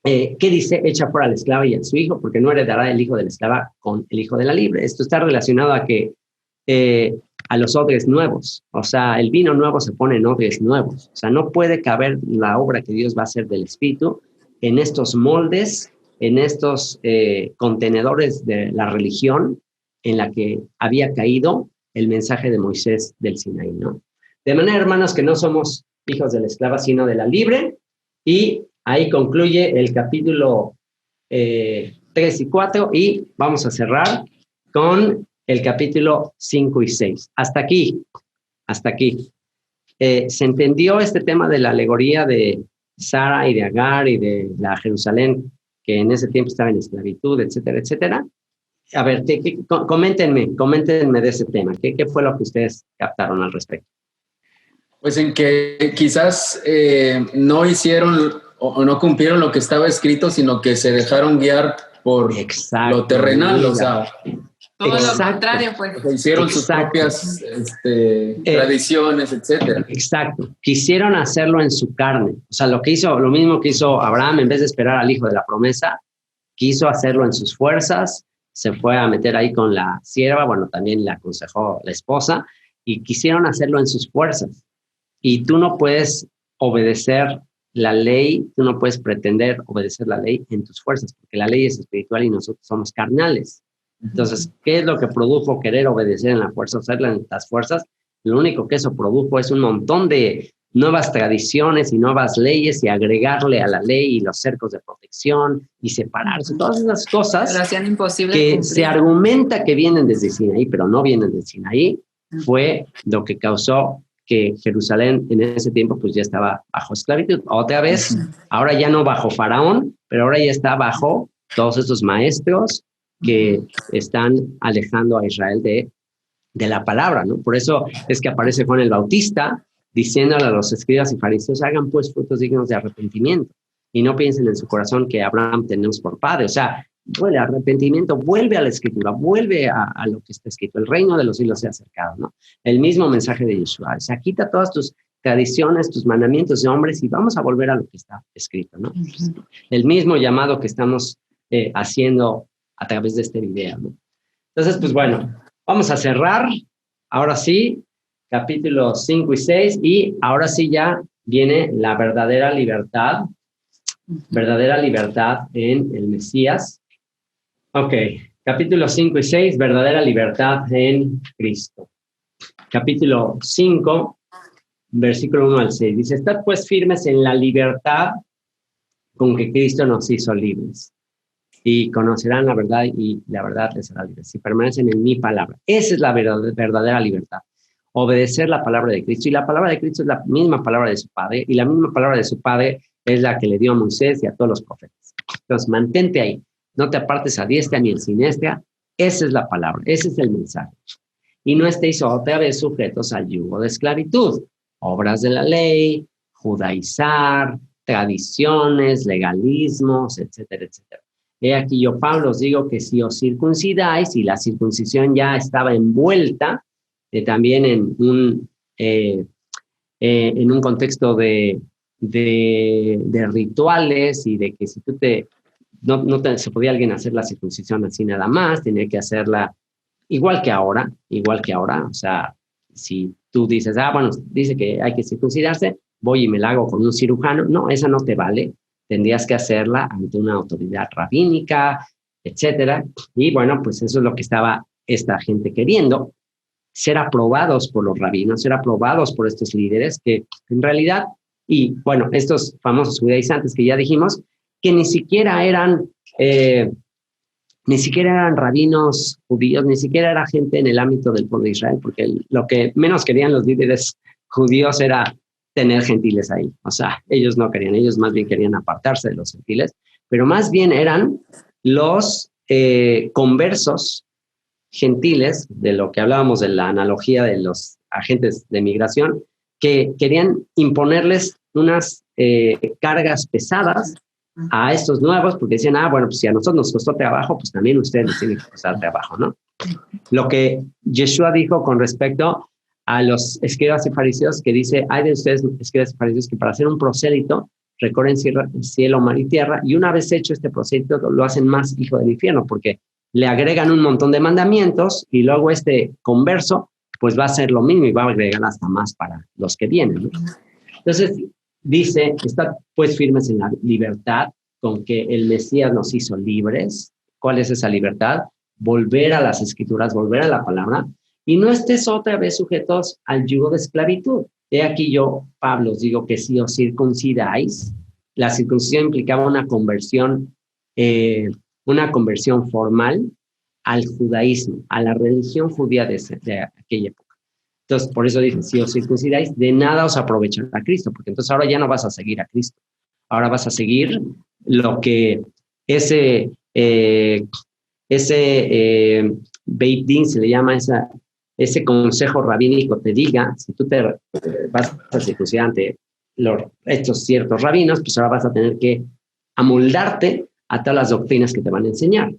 ¿qué dice? Echa fuera a la esclava y a su hijo, porque no heredará el hijo de la esclava con el hijo de la libre. Esto está relacionado a que a los odres nuevos, o sea, el vino nuevo se pone en odres nuevos, o sea, no puede caber la obra que Dios va a hacer del Espíritu en estos moldes, en estos contenedores de la religión en la que había caído el mensaje de Moisés del Sinaí, ¿no? De manera, hermanos, que no somos hijos de la esclava, sino de la libre, y ahí concluye el capítulo 3 y 4, y vamos a cerrar con el capítulo 5 y 6. Hasta aquí. ¿Se entendió este tema de la alegoría de Sara y de Agar y de la Jerusalén que en ese tiempo estaba en esclavitud, etcétera, etcétera? A ver, coméntenme de ese tema. ¿Qué fue lo que ustedes captaron al respecto? Pues en que quizás no hicieron o no cumplieron lo que estaba escrito, sino que se dejaron guiar por lo terrenal, o sea, todo lo contrario, pues. Hicieron sus propias tradiciones, etcétera. Exacto. Quisieron hacerlo en su carne. O sea, lo mismo que hizo Abraham, en vez de esperar al hijo de la promesa, quiso hacerlo en sus fuerzas, se fue a meter ahí con la sierva, bueno, también le aconsejó la esposa, y quisieron hacerlo en sus fuerzas. Y tú no puedes obedecer la ley, tú no puedes pretender obedecer la ley en tus fuerzas, porque la ley es espiritual y nosotros somos carnales. Entonces, ¿qué es lo que produjo querer obedecer en la fuerza, hacerla en las fuerzas? Lo único que eso produjo es un montón de nuevas tradiciones y nuevas leyes y agregarle a la ley y los cercos de protección y separarse. Todas esas cosas hacían imposible que cumplir. Se argumenta que vienen desde Sinaí, pero no vienen de Sinaí, fue lo que causó que Jerusalén en ese tiempo pues ya estaba bajo esclavitud. Otra vez, ahora ya no bajo Faraón, pero ahora ya está bajo todos estos maestros que están alejando a Israel de la palabra, ¿no? Por eso es que aparece Juan el Bautista diciéndole a los escribas y fariseos, hagan pues frutos dignos de arrepentimiento y no piensen en su corazón que Abraham tenemos por padre. O sea, el arrepentimiento vuelve a la escritura, vuelve a lo que está escrito. El reino de los cielos se ha acercado, ¿no? El mismo mensaje de Yeshua. O sea, quita todas tus tradiciones, tus mandamientos de hombres y vamos a volver a lo que está escrito, ¿no? El mismo llamado que estamos haciendo a través de este video, ¿no? Entonces, pues bueno, vamos a cerrar, ahora sí, capítulos 5 y 6, y ahora sí ya viene la verdadera libertad en el Mesías. Ok, capítulos 5 y 6, verdadera libertad en Cristo. Capítulo 5, versículo 1 al 6, dice, estad pues firmes en la libertad con que Cristo nos hizo libres. Y conocerán la verdad y la verdad les hará libres. Si permanecen en mi palabra. Esa es la verdadera libertad. Obedecer la palabra de Cristo. Y la palabra de Cristo es la misma palabra de su Padre. Y la misma palabra de su Padre es la que le dio a Moisés y a todos los profetas. Entonces, mantente ahí. No te apartes a diestra ni a siniestra. Esa es la palabra. Ese es el mensaje. Y no estéis otra vez sujetos al yugo de esclavitud. Obras de la ley, judaizar, tradiciones, legalismos, etcétera, etcétera. He aquí yo, Pablo, os digo que si os circuncidáis, y la circuncisión ya estaba envuelta también en un contexto de rituales y de que si tú no se podía alguien hacer la circuncisión así nada más, tenía que hacerla igual que ahora, o sea, si tú dices, bueno, dice que hay que circuncidarse, voy y me la hago con un cirujano, no, esa no te vale. Tendrías que hacerla ante una autoridad rabínica, etcétera. Y bueno, pues eso es lo que estaba esta gente queriendo, ser aprobados por los rabinos, ser aprobados por estos líderes que en realidad, y bueno, estos famosos judaizantes que ya dijimos, que ni siquiera eran rabinos judíos, ni siquiera era gente en el ámbito del pueblo de Israel, porque lo que menos querían los líderes judíos era tener gentiles ahí. O sea, ellos no querían, ellos más bien querían apartarse de los gentiles, pero más bien eran los conversos gentiles, de lo que hablábamos de la analogía de los agentes de migración, que querían imponerles unas cargas pesadas a estos nuevos, porque decían, bueno, pues si a nosotros nos costó trabajo, pues también ustedes les tienen que costar trabajo, ¿no? Lo que Yeshua dijo con respecto a los escribas y fariseos que dice, hay de ustedes, escribas y fariseos, que para ser un prosélito recorren cielo, mar y tierra, y una vez hecho este prosélito lo hacen más hijo del infierno, porque le agregan un montón de mandamientos y luego este converso pues va a hacer lo mismo y va a agregar hasta más para los que vienen, ¿no? Entonces dice, estad pues firmes en la libertad con que el Mesías nos hizo libres. ¿Cuál es esa libertad? Volver a las Escrituras, volver a la palabra, y no estés otra vez sujetos al yugo de esclavitud. He aquí yo, Pablo, os digo que si os circuncidáis, la circuncisión implicaba una conversión formal al judaísmo, a la religión judía de aquella época. Entonces, por eso dice, si os circuncidáis, de nada os aprovechará Cristo, porque entonces ahora ya no vas a seguir a Cristo. Ahora vas a seguir lo que ese Beit Din se le llama, ese consejo rabínico te diga, si tú te vas a circuncidar ante estos ciertos rabinos, pues ahora vas a tener que amoldarte a todas las doctrinas que te van a enseñar.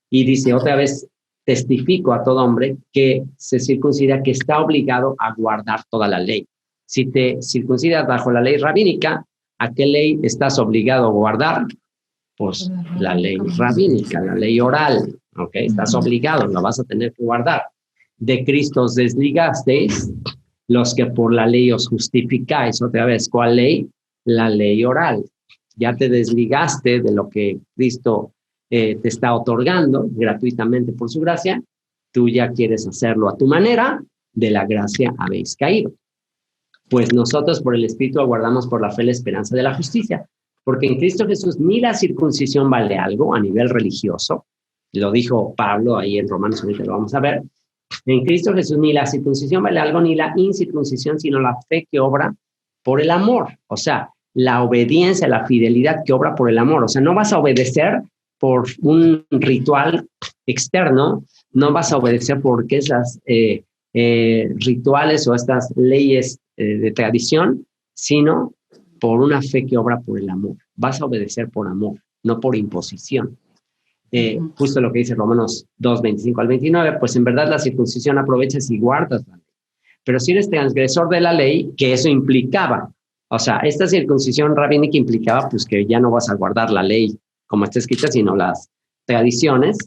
Y dice, otra vez, testifico a todo hombre que se circuncida, que está obligado a guardar toda la ley. Si te circuncidas bajo la ley rabínica, ¿a qué ley estás obligado a guardar? Pues la ley rabínica, la ley oral, ¿ok? Estás obligado, lo vas a tener que guardar. De Cristo os desligasteis, los que por la ley os justificáis. Otra vez, ¿cuál ley? La ley oral. Ya te desligaste de lo que Cristo te está otorgando gratuitamente por su gracia. Tú ya quieres hacerlo a tu manera, de la gracia habéis caído. Pues nosotros por el Espíritu aguardamos por la fe la esperanza de la justicia, porque en Cristo Jesús ni la circuncisión vale algo a nivel religioso. Lo dijo Pablo ahí en Romanos, ahorita lo vamos a ver. En Cristo Jesús ni la circuncisión vale algo, ni la incircuncisión, sino la fe que obra por el amor. O sea, la obediencia, la fidelidad que obra por el amor. O sea, no vas a obedecer por un ritual externo, no vas a obedecer porque esas rituales o estas leyes de tradición, sino por una fe que obra por el amor. Vas a obedecer por amor, no por imposición. Justo lo que dice Romanos 2, 25 al 29, pues en verdad la circuncisión aprovecha si guardas la ley. Pero si eres transgresor de la ley, que eso implicaba, o sea, esta circuncisión rabínica implicaba pues que ya no vas a guardar la ley como está escrita, sino las tradiciones,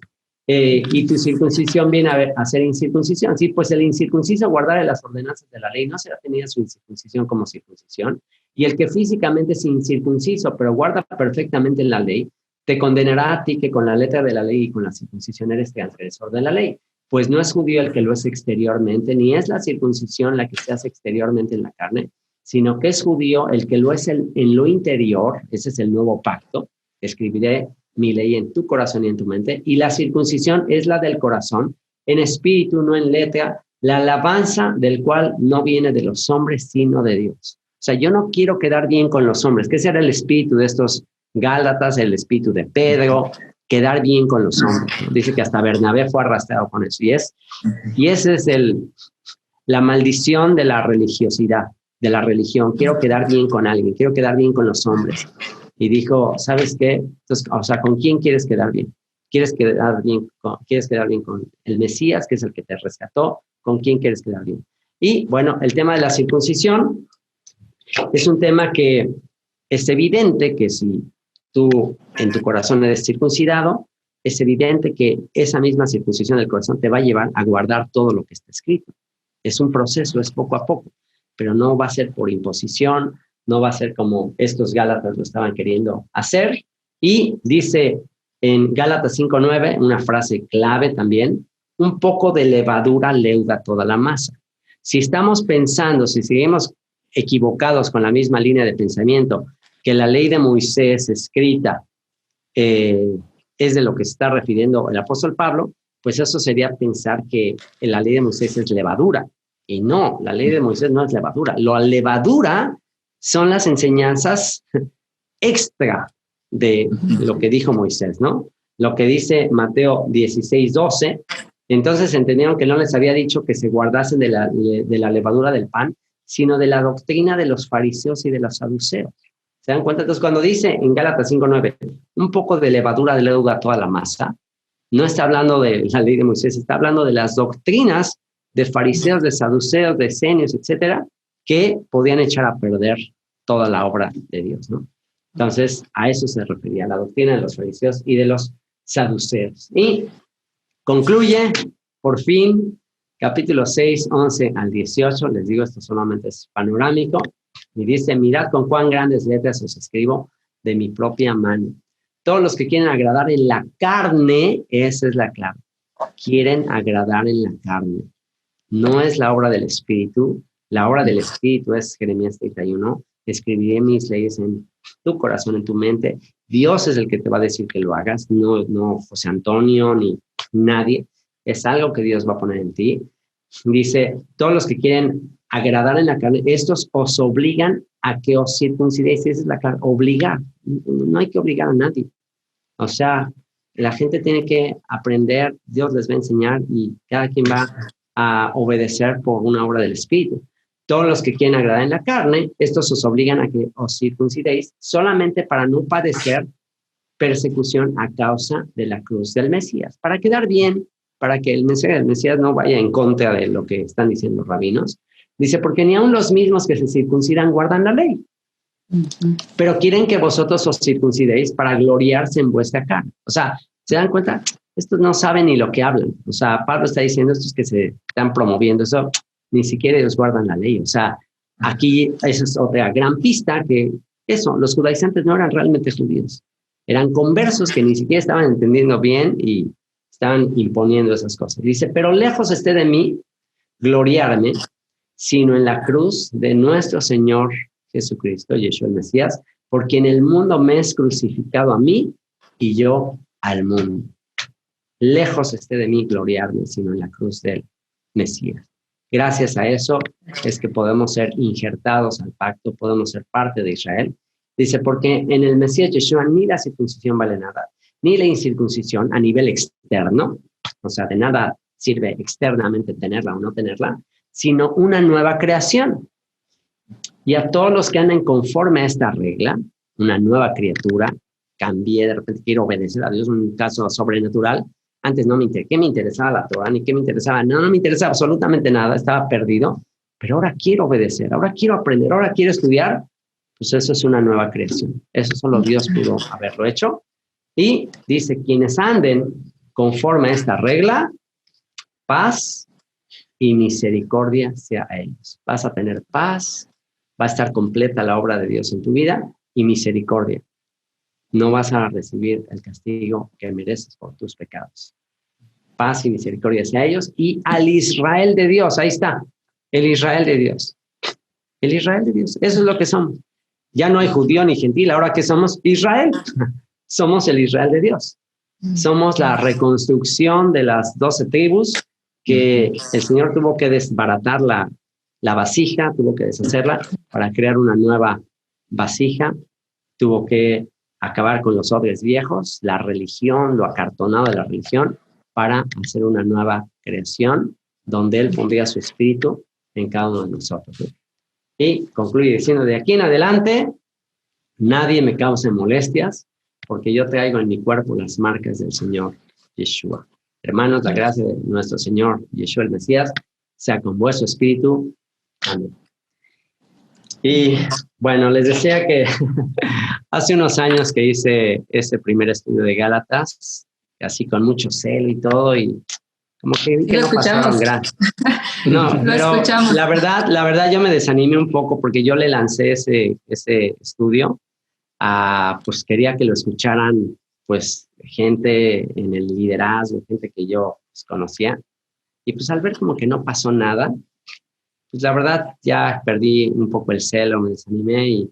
y tu circuncisión viene a ser incircuncisión. Sí, pues el incircunciso guardara las ordenanzas de la ley, no será tenida su incircuncisión como circuncisión, y el que físicamente es incircunciso, pero guarda perfectamente la ley, te condenará a ti que con la letra de la ley y con la circuncisión eres transgresor de la ley. Pues no es judío el que lo es exteriormente, ni es la circuncisión la que se hace exteriormente en la carne, sino que es judío el que lo es en lo interior. Ese es el nuevo pacto. Escribiré mi ley en tu corazón y en tu mente. Y la circuncisión es la del corazón, en espíritu, no en letra, la alabanza del cual no viene de los hombres, sino de Dios. O sea, yo no quiero quedar bien con los hombres, que ese era el espíritu de estos Gálatas, el espíritu de Pedro, quedar bien con los hombres. Dice que hasta Bernabé fue arrastrado con eso. Y ese es la maldición de la religiosidad, de la religión. Quiero quedar bien con alguien, quiero quedar bien con los hombres. Y dijo, ¿sabes qué? Entonces, o sea, ¿con quién quieres quedar bien? ¿Quieres quedar bien con el Mesías, que es el que te rescató? ¿Con quién quieres quedar bien? Y bueno, el tema de la circuncisión es un tema que es evidente que si tú en tu corazón eres circuncidado, es evidente que esa misma circuncisión del corazón te va a llevar a guardar todo lo que está escrito. Es un proceso, es poco a poco, pero no va a ser por imposición, no va a ser como estos Gálatas lo estaban queriendo hacer. Y dice en Gálatas 5:9, una frase clave también, un poco de levadura leuda toda la masa. Si estamos pensando, si seguimos equivocados con la misma línea de pensamiento, que la ley de Moisés escrita es de lo que se está refiriendo el apóstol Pablo, pues eso sería pensar que la ley de Moisés es levadura. Y no, la ley de Moisés no es levadura. La levadura son las enseñanzas extra de lo que dijo Moisés, ¿no? Lo que dice Mateo 16:12. Entonces entendieron que no les había dicho que se guardasen de la levadura del pan, sino de la doctrina de los fariseos y de los saduceos. ¿Se dan cuenta? Entonces, cuando dice en Gálatas 5:9, un poco de levadura leuda toda la masa, no está hablando de la ley de Moisés, está hablando de las doctrinas de fariseos, de saduceos, de esenios, etcétera, que podían echar a perder toda la obra de Dios, ¿no? Entonces, a eso se refería la doctrina de los fariseos y de los saduceos. Y concluye, por fin, capítulo 6, 11 al 18, les digo, esto solamente es panorámico, y dice, mirad con cuán grandes letras os escribo de mi propia mano. Todos los que quieren agradar en la carne, esa es la clave, quieren agradar en la carne. No es la obra del Espíritu, la obra del Espíritu es Jeremías 31, escribiré mis leyes en tu corazón, en tu mente. Dios es el que te va a decir que lo hagas, no José Antonio ni nadie. Es algo que Dios va a poner en ti. Dice, todos los que quieren agradar en la carne, estos os obligan a que os circuncidéis. Esa es la clave, obligar. No hay que obligar a nadie. O sea, la gente tiene que aprender, Dios les va a enseñar y cada quien va a obedecer por una obra del Espíritu. Todos los que quieren agradar en la carne, estos os obligan a que os circuncidéis solamente para no padecer persecución a causa de la cruz del Mesías, para quedar bien, para que el mensaje del Mesías no vaya en contra de lo que están diciendo los rabinos. Dice, porque ni aun los mismos que se circuncidan guardan la ley, pero quieren que vosotros os circuncidéis para gloriarse en vuestra carne. O sea, ¿se dan cuenta? Estos no saben ni lo que hablan. O sea, Pablo está diciendo, estos que se están promoviendo eso, ni siquiera ellos guardan la ley. O sea, aquí esa es otra gran pista que eso, los judaizantes no eran realmente judíos. Eran conversos que ni siquiera estaban entendiendo bien y estaban imponiendo esas cosas. Dice, pero lejos esté de mí gloriarme, sino en la cruz de nuestro Señor Jesucristo, Yeshua el Mesías, por quien el mundo me es crucificado a mí y yo al mundo. Lejos esté de mí gloriarme, sino en la cruz del Mesías. Gracias a eso es que podemos ser injertados al pacto, podemos ser parte de Israel. Dice, porque en el Mesías Yeshua ni la circuncisión vale nada, ni la incircuncisión a nivel externo, o sea, de nada sirve externamente tenerla o no tenerla, sino una nueva creación. Y a todos los que anden conforme a esta regla, una nueva criatura, cambié, de repente quiero obedecer a Dios, un caso sobrenatural. Antes no me interesaba, ¿qué me interesaba la Torah? Ni qué me interesaba, no me interesa absolutamente nada, estaba perdido, pero ahora quiero obedecer, ahora quiero aprender, ahora quiero estudiar, pues eso es una nueva creación. Eso solo Dios pudo haberlo hecho. Y dice, quienes anden conforme a esta regla, paz y misericordia sea a ellos. Vas a tener paz, va a estar completa la obra de Dios en tu vida y misericordia. No vas a recibir el castigo que mereces por tus pecados. Paz y misericordia hacia ellos y al Israel de Dios. Ahí está, el Israel de Dios. El Israel de Dios, eso es lo que somos. Ya no hay judío ni gentil, ahora que somos Israel. Somos el Israel de Dios. Somos la reconstrucción de las 12 tribus que el Señor tuvo que desbaratar la vasija, tuvo que deshacerla para crear una nueva vasija. Tuvo que acabar con los odres viejos, la religión, lo acartonado de la religión, para hacer una nueva creación donde Él pondría su espíritu en cada uno de nosotros. Y concluye diciendo, de aquí en adelante, nadie me cause molestias, porque yo traigo en mi cuerpo las marcas del Señor Yeshua. Hermanos, la gracia de nuestro Señor Yeshua el Mesías sea con vuestro espíritu. Amén. Y bueno, les decía que hace unos años que hice ese primer estudio de Gálatas, así con mucho celo y todo, y como que vi que no pasaron gran. No, pero la verdad yo me desanimé un poco porque yo le lancé ese estudio pues quería que lo escucharan pues gente en el liderazgo, gente que yo pues, conocía, y pues al ver como que no pasó nada, pues la verdad ya perdí un poco el celo, me desanimé y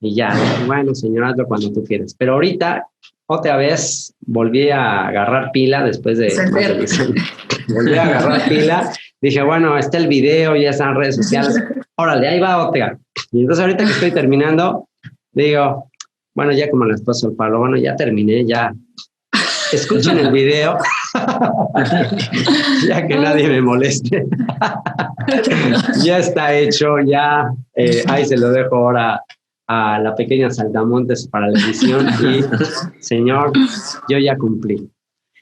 ya, bueno, Señor, hazlo cuando tú quieras. Pero ahorita, otra vez, volví a agarrar pila después de... volví a agarrar pila. Dije, bueno, está el video, ya están en redes sociales. Órale, ahí va otra. Y entonces ahorita que estoy terminando, digo, bueno, ya como les paso el palo, bueno, ya terminé, ya escuchen el video, ya que nadie me moleste. Ya está hecho, ya ahí se lo dejo ahora a la pequeña Saltamontes para la edición y, Señor, yo ya cumplí.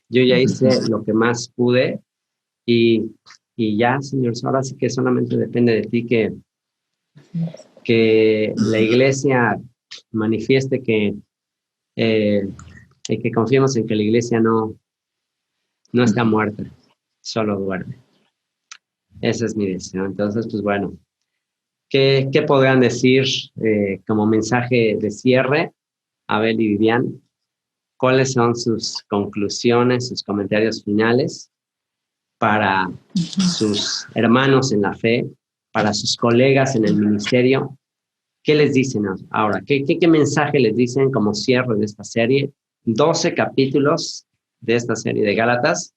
Yo ya hice lo que más pude Y ya, Señor, ahora sí que solamente depende de ti que la iglesia manifieste que confiemos en que la iglesia no está muerta, solo duerme. Ese es mi deseo. Entonces, pues bueno, ¿qué podrán decir como mensaje de cierre, Abel y Vivian? ¿Cuáles son sus conclusiones, sus comentarios finales para sus hermanos en la fe, para sus colegas en el ministerio? ¿Qué les dicen ahora? ¿Qué mensaje les dicen como cierre de esta serie? 12 capítulos de esta serie de Gálatas.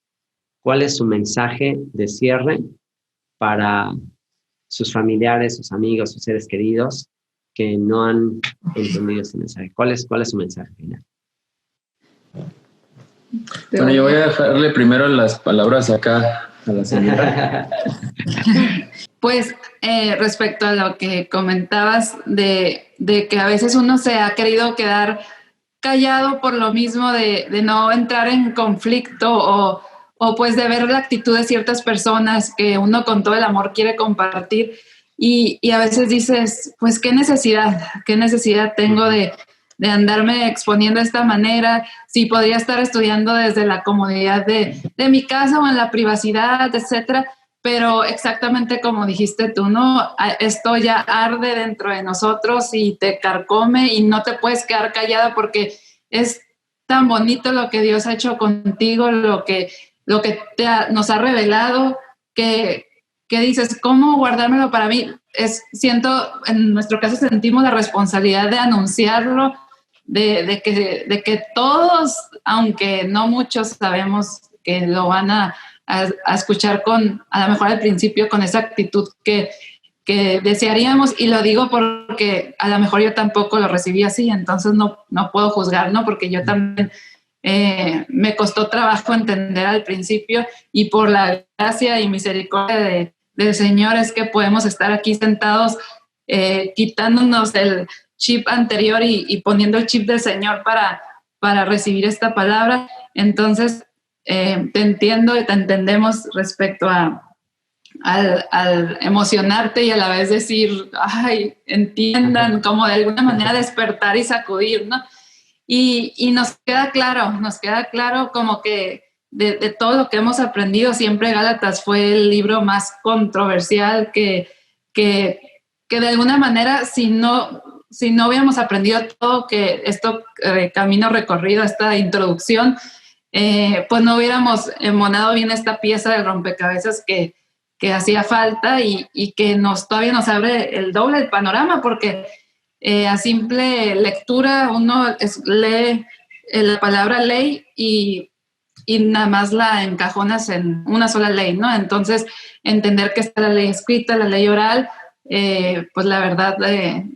¿Cuál es su mensaje de cierre para sus familiares, sus amigos, sus seres queridos que no han entendido este mensaje? ¿Cuál es su mensaje final? Bueno, yo voy a dejarle primero las palabras acá a la señora. Pues respecto a lo que comentabas de que a veces uno se ha querido quedar callado por lo mismo de no entrar en conflicto o pues de ver la actitud de ciertas personas que uno con todo el amor quiere compartir y a veces dices, pues qué necesidad tengo de andarme exponiendo de esta manera, si podría estar estudiando desde la comodidad de mi casa o en la privacidad, etcétera. Pero exactamente como dijiste tú, ¿no? Esto ya arde dentro de nosotros y te carcome y no te puedes quedar callada porque es tan bonito lo que Dios ha hecho contigo, lo que nos ha revelado, que dices, ¿cómo guardármelo para mí? Siento, en nuestro caso sentimos la responsabilidad de anunciarlo, de que todos, aunque no muchos sabemos que lo van a escuchar a lo mejor al principio con esa actitud que desearíamos, y lo digo porque a lo mejor yo tampoco lo recibí así, entonces no puedo juzgar, ¿no? Porque yo también me costó trabajo entender al principio, y por la gracia y misericordia del Señor es que podemos estar aquí sentados quitándonos el chip anterior y poniendo el chip del Señor para recibir esta palabra. Entonces te entiendo y te entendemos respecto al emocionarte y a la vez decir, ay, entiendan, como de alguna manera despertar y sacudir, ¿no? Y nos queda claro como que de todo lo que hemos aprendido, siempre Gálatas fue el libro más controversial que de alguna manera, si no hubiéramos aprendido todo que esto camino recorrido, esta introducción, pues no hubiéramos monado bien esta pieza de rompecabezas que hacía falta y que todavía nos abre el doble el panorama, porque a simple lectura uno lee la palabra ley y nada más la encajonas en una sola ley, ¿no? Entonces, entender que está la ley escrita, la ley oral, pues la verdad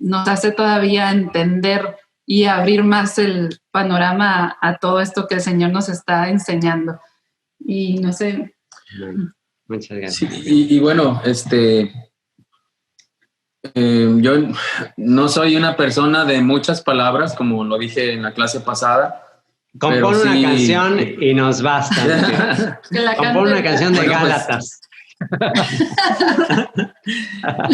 nos hace todavía entender y abrir más el panorama a todo esto que el Señor nos está enseñando. Y no sé. Muchas gracias. Sí, y bueno, yo no soy una persona de muchas palabras, como lo dije en la clase pasada. Compone una canción y nos basta. Compone una canción de Gálatas.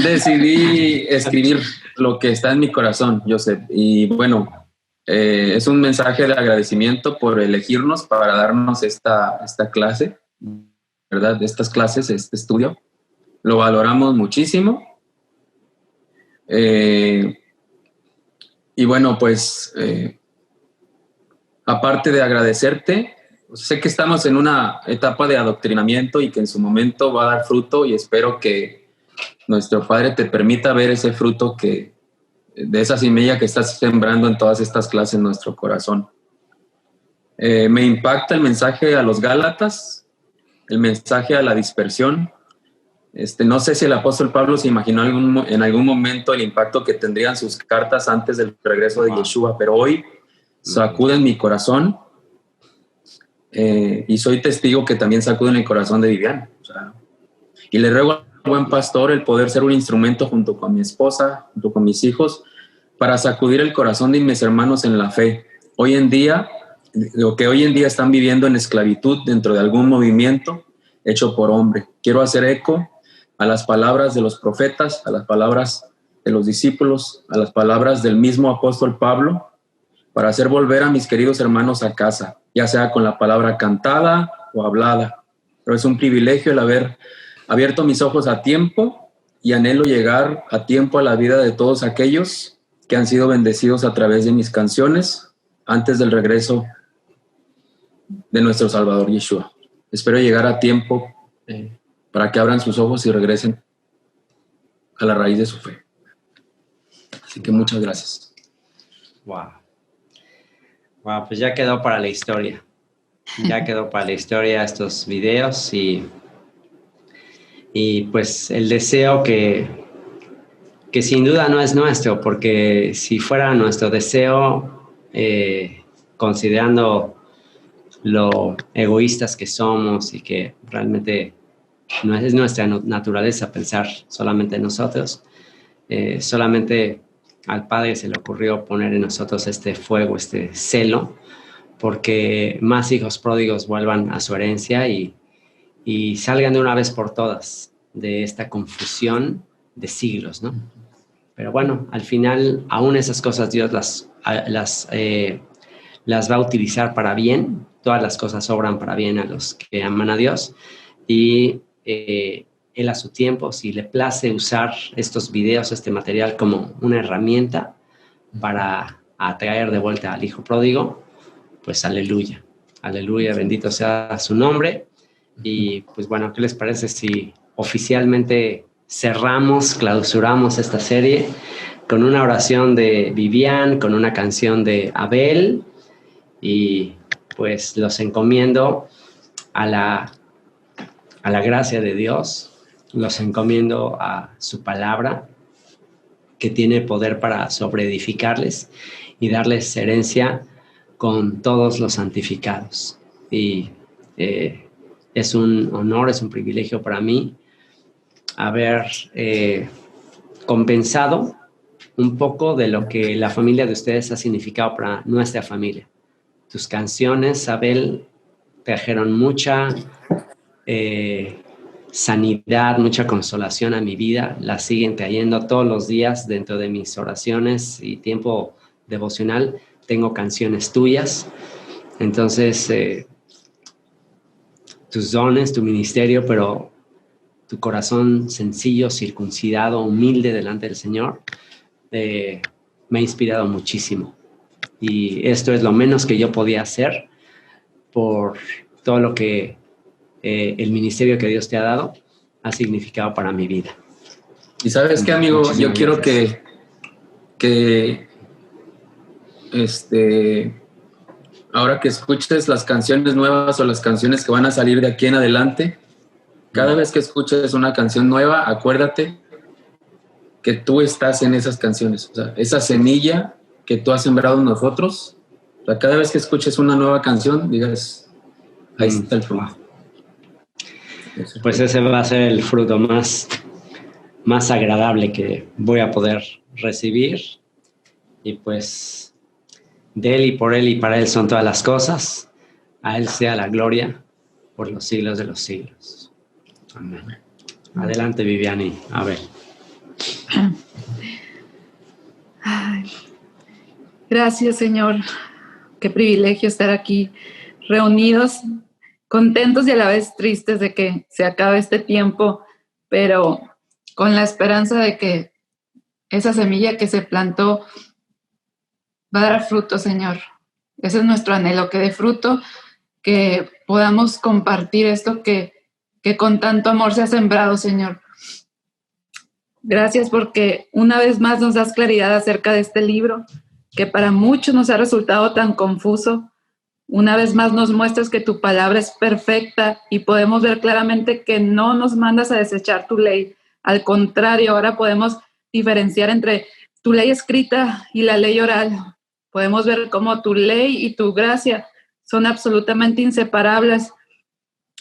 Decidí escribir lo que está en mi corazón, Joseph. Y bueno, es un mensaje de agradecimiento por elegirnos para darnos esta clase, ¿verdad? Estas clases, este estudio. Lo valoramos muchísimo. Y bueno, pues aparte de agradecerte, sé que estamos en una etapa de adoctrinamiento y que en su momento va a dar fruto, y espero que nuestro Padre te permita ver ese fruto de esa semilla que estás sembrando en todas estas clases en nuestro corazón. Me impacta el mensaje a los Gálatas, el mensaje a la dispersión. No sé si el apóstol Pablo se imaginó en algún momento el impacto que tendrían sus cartas antes del regreso de Yeshua, pero hoy sacuden mi corazón, y soy testigo que también sacuden el corazón de Vivian. Y le ruego al buen pastor el poder ser un instrumento junto con mi esposa, junto con mis hijos, para sacudir el corazón de mis hermanos en la fe. Hoy en día, lo que hoy en día están viviendo en esclavitud dentro de algún movimiento, hecho por hombre. Quiero hacer eco a las palabras de los profetas, a las palabras de los discípulos, a las palabras del mismo apóstol Pablo, para hacer volver a mis queridos hermanos a casa, ya sea con la palabra cantada o hablada. Pero es un privilegio el haber abierto mis ojos a tiempo y anhelo llegar a tiempo a la vida de todos aquellos que han sido bendecidos a través de mis canciones antes del regreso de nuestro Salvador Yeshua. Espero llegar a tiempo para que abran sus ojos y regresen a la raíz de su fe. Así que muchas gracias. Wow. Wow, pues ya quedó para la historia. Ya quedó para la historia estos videos y pues el deseo que sin duda no es nuestro, porque si fuera nuestro deseo, considerando lo egoístas que somos y que realmente no es nuestra naturaleza pensar solamente en nosotros, solamente al Padre se le ocurrió poner en nosotros este fuego, este celo, porque más hijos pródigos vuelvan a su herencia y salgan de una vez por todas de esta confusión de siglos, ¿no? Pero bueno, al final, aún esas cosas Dios las va a utilizar para bien. Todas las cosas obran para bien a los que aman a Dios. Y Él a su tiempo, si le place usar estos videos, este material como una herramienta para atraer de vuelta al hijo pródigo, pues aleluya. Aleluya, bendito sea su nombre. Y pues bueno, ¿qué les parece si oficialmente cerramos, clausuramos esta serie con una oración de Vivian, con una canción de Abel? Y pues los encomiendo a la gracia de Dios, los encomiendo a su palabra, que tiene poder para sobreedificarles y darles herencia con todos los santificados. Y es un honor, es un privilegio para mí haber compensado un poco de lo que la familia de ustedes ha significado para nuestra familia. Tus canciones, Abel, trajeron mucha sanidad, mucha consolación a mi vida. La siguen trayendo todos los días dentro de mis oraciones y tiempo devocional. Tengo canciones tuyas. Entonces, tus dones, tu ministerio, pero tu corazón sencillo, circuncidado, humilde delante del Señor, me ha inspirado muchísimo. Y esto es lo menos que yo podía hacer por todo lo que el ministerio que Dios te ha dado ha significado para mi vida. Y ¿sabes qué, amigo? Yo quiero que ahora que escuches las canciones nuevas o las canciones que van a salir de aquí en adelante, cada vez que escuches una canción nueva, acuérdate que tú estás en esas canciones. O sea, esa semilla que tú has sembrado en nosotros, o sea, cada vez que escuches una nueva canción, digas, ahí está el fruto. Pues ese va a ser el fruto más agradable que voy a poder recibir. Y pues de Él y por Él y para Él son todas las cosas. A Él sea la gloria por los siglos de los siglos. Amén. Adelante, Viviani. A ver. Ay, gracias, Señor. Qué privilegio estar aquí reunidos, contentos y a la vez tristes de que se acabe este tiempo, pero con la esperanza de que esa semilla que se plantó va a dar fruto, Señor. Ese es nuestro anhelo, que dé fruto, que podamos compartir esto que con tanto amor se ha sembrado, Señor. Gracias porque una vez más nos das claridad acerca de este libro, que para muchos nos ha resultado tan confuso. Una vez más nos muestras que tu palabra es perfecta y podemos ver claramente que no nos mandas a desechar tu ley. Al contrario, ahora podemos diferenciar entre tu ley escrita y la ley oral. Podemos ver cómo tu ley y tu gracia son absolutamente inseparables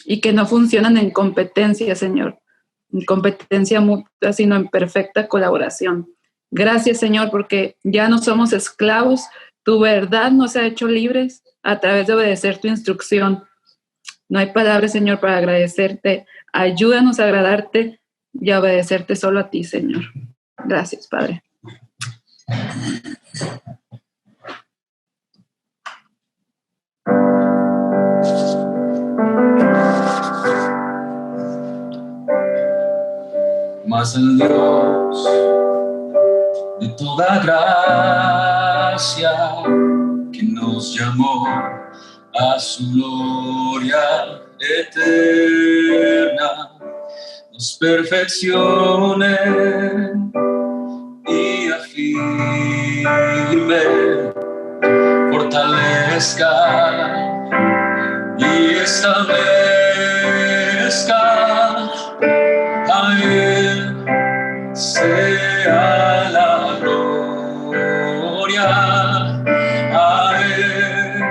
y que no funcionan en competencia, Señor. En competencia mutua, sino en perfecta colaboración. Gracias, Señor, porque ya no somos esclavos. Tu verdad nos ha hecho libres a través de obedecer tu instrucción. No hay palabras, Señor, para agradecerte. Ayúdanos a agradarte y a obedecerte solo a ti, Señor. Gracias, Padre. Mas el Dios de toda gracia, que nos llamó a su gloria eterna, nos perfeccione y afirme, fortalezca y establezca. A Él sea la gloria, a Él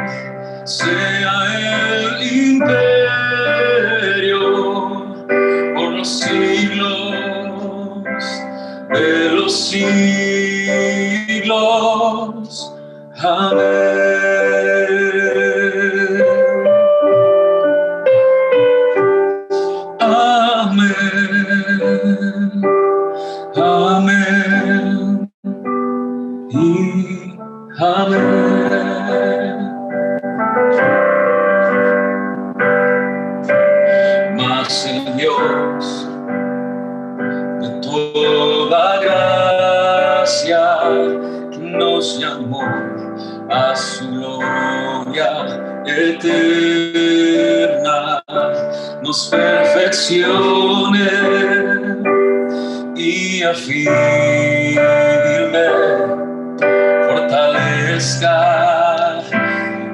sea el imperio por los siglos de los siglos. Amén. Amén. Amén. Y amén. Mas el Dios de toda gracia, que nos llamó a su gloria eterna, nos perfeccione y afirme, fortalezca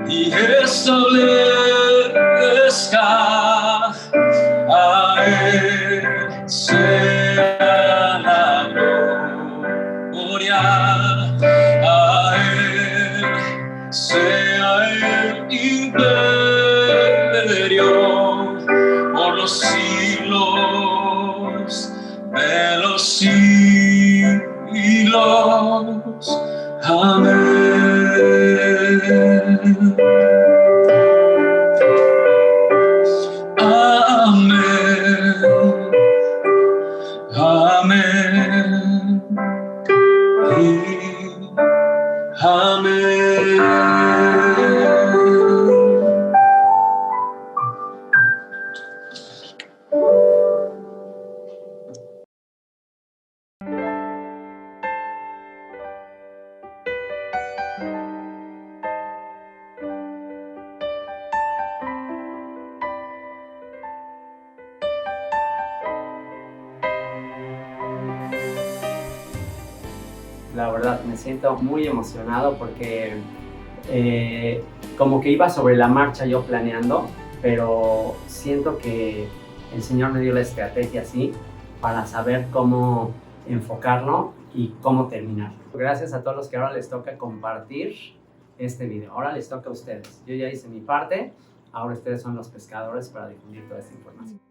y establezca. A Él sea la gloria, a Él sea el imperio por los siglos de los siglos. Amén. Amén. Amén. Y amén. La verdad, me siento muy emocionado porque como que iba sobre la marcha yo planeando, pero siento que el Señor me dio la estrategia así para saber cómo enfocarlo y cómo terminar. Gracias a todos los que ahora les toca compartir este video. Ahora les toca a ustedes. Yo ya hice mi parte, ahora ustedes son los pescadores para difundir toda esta información.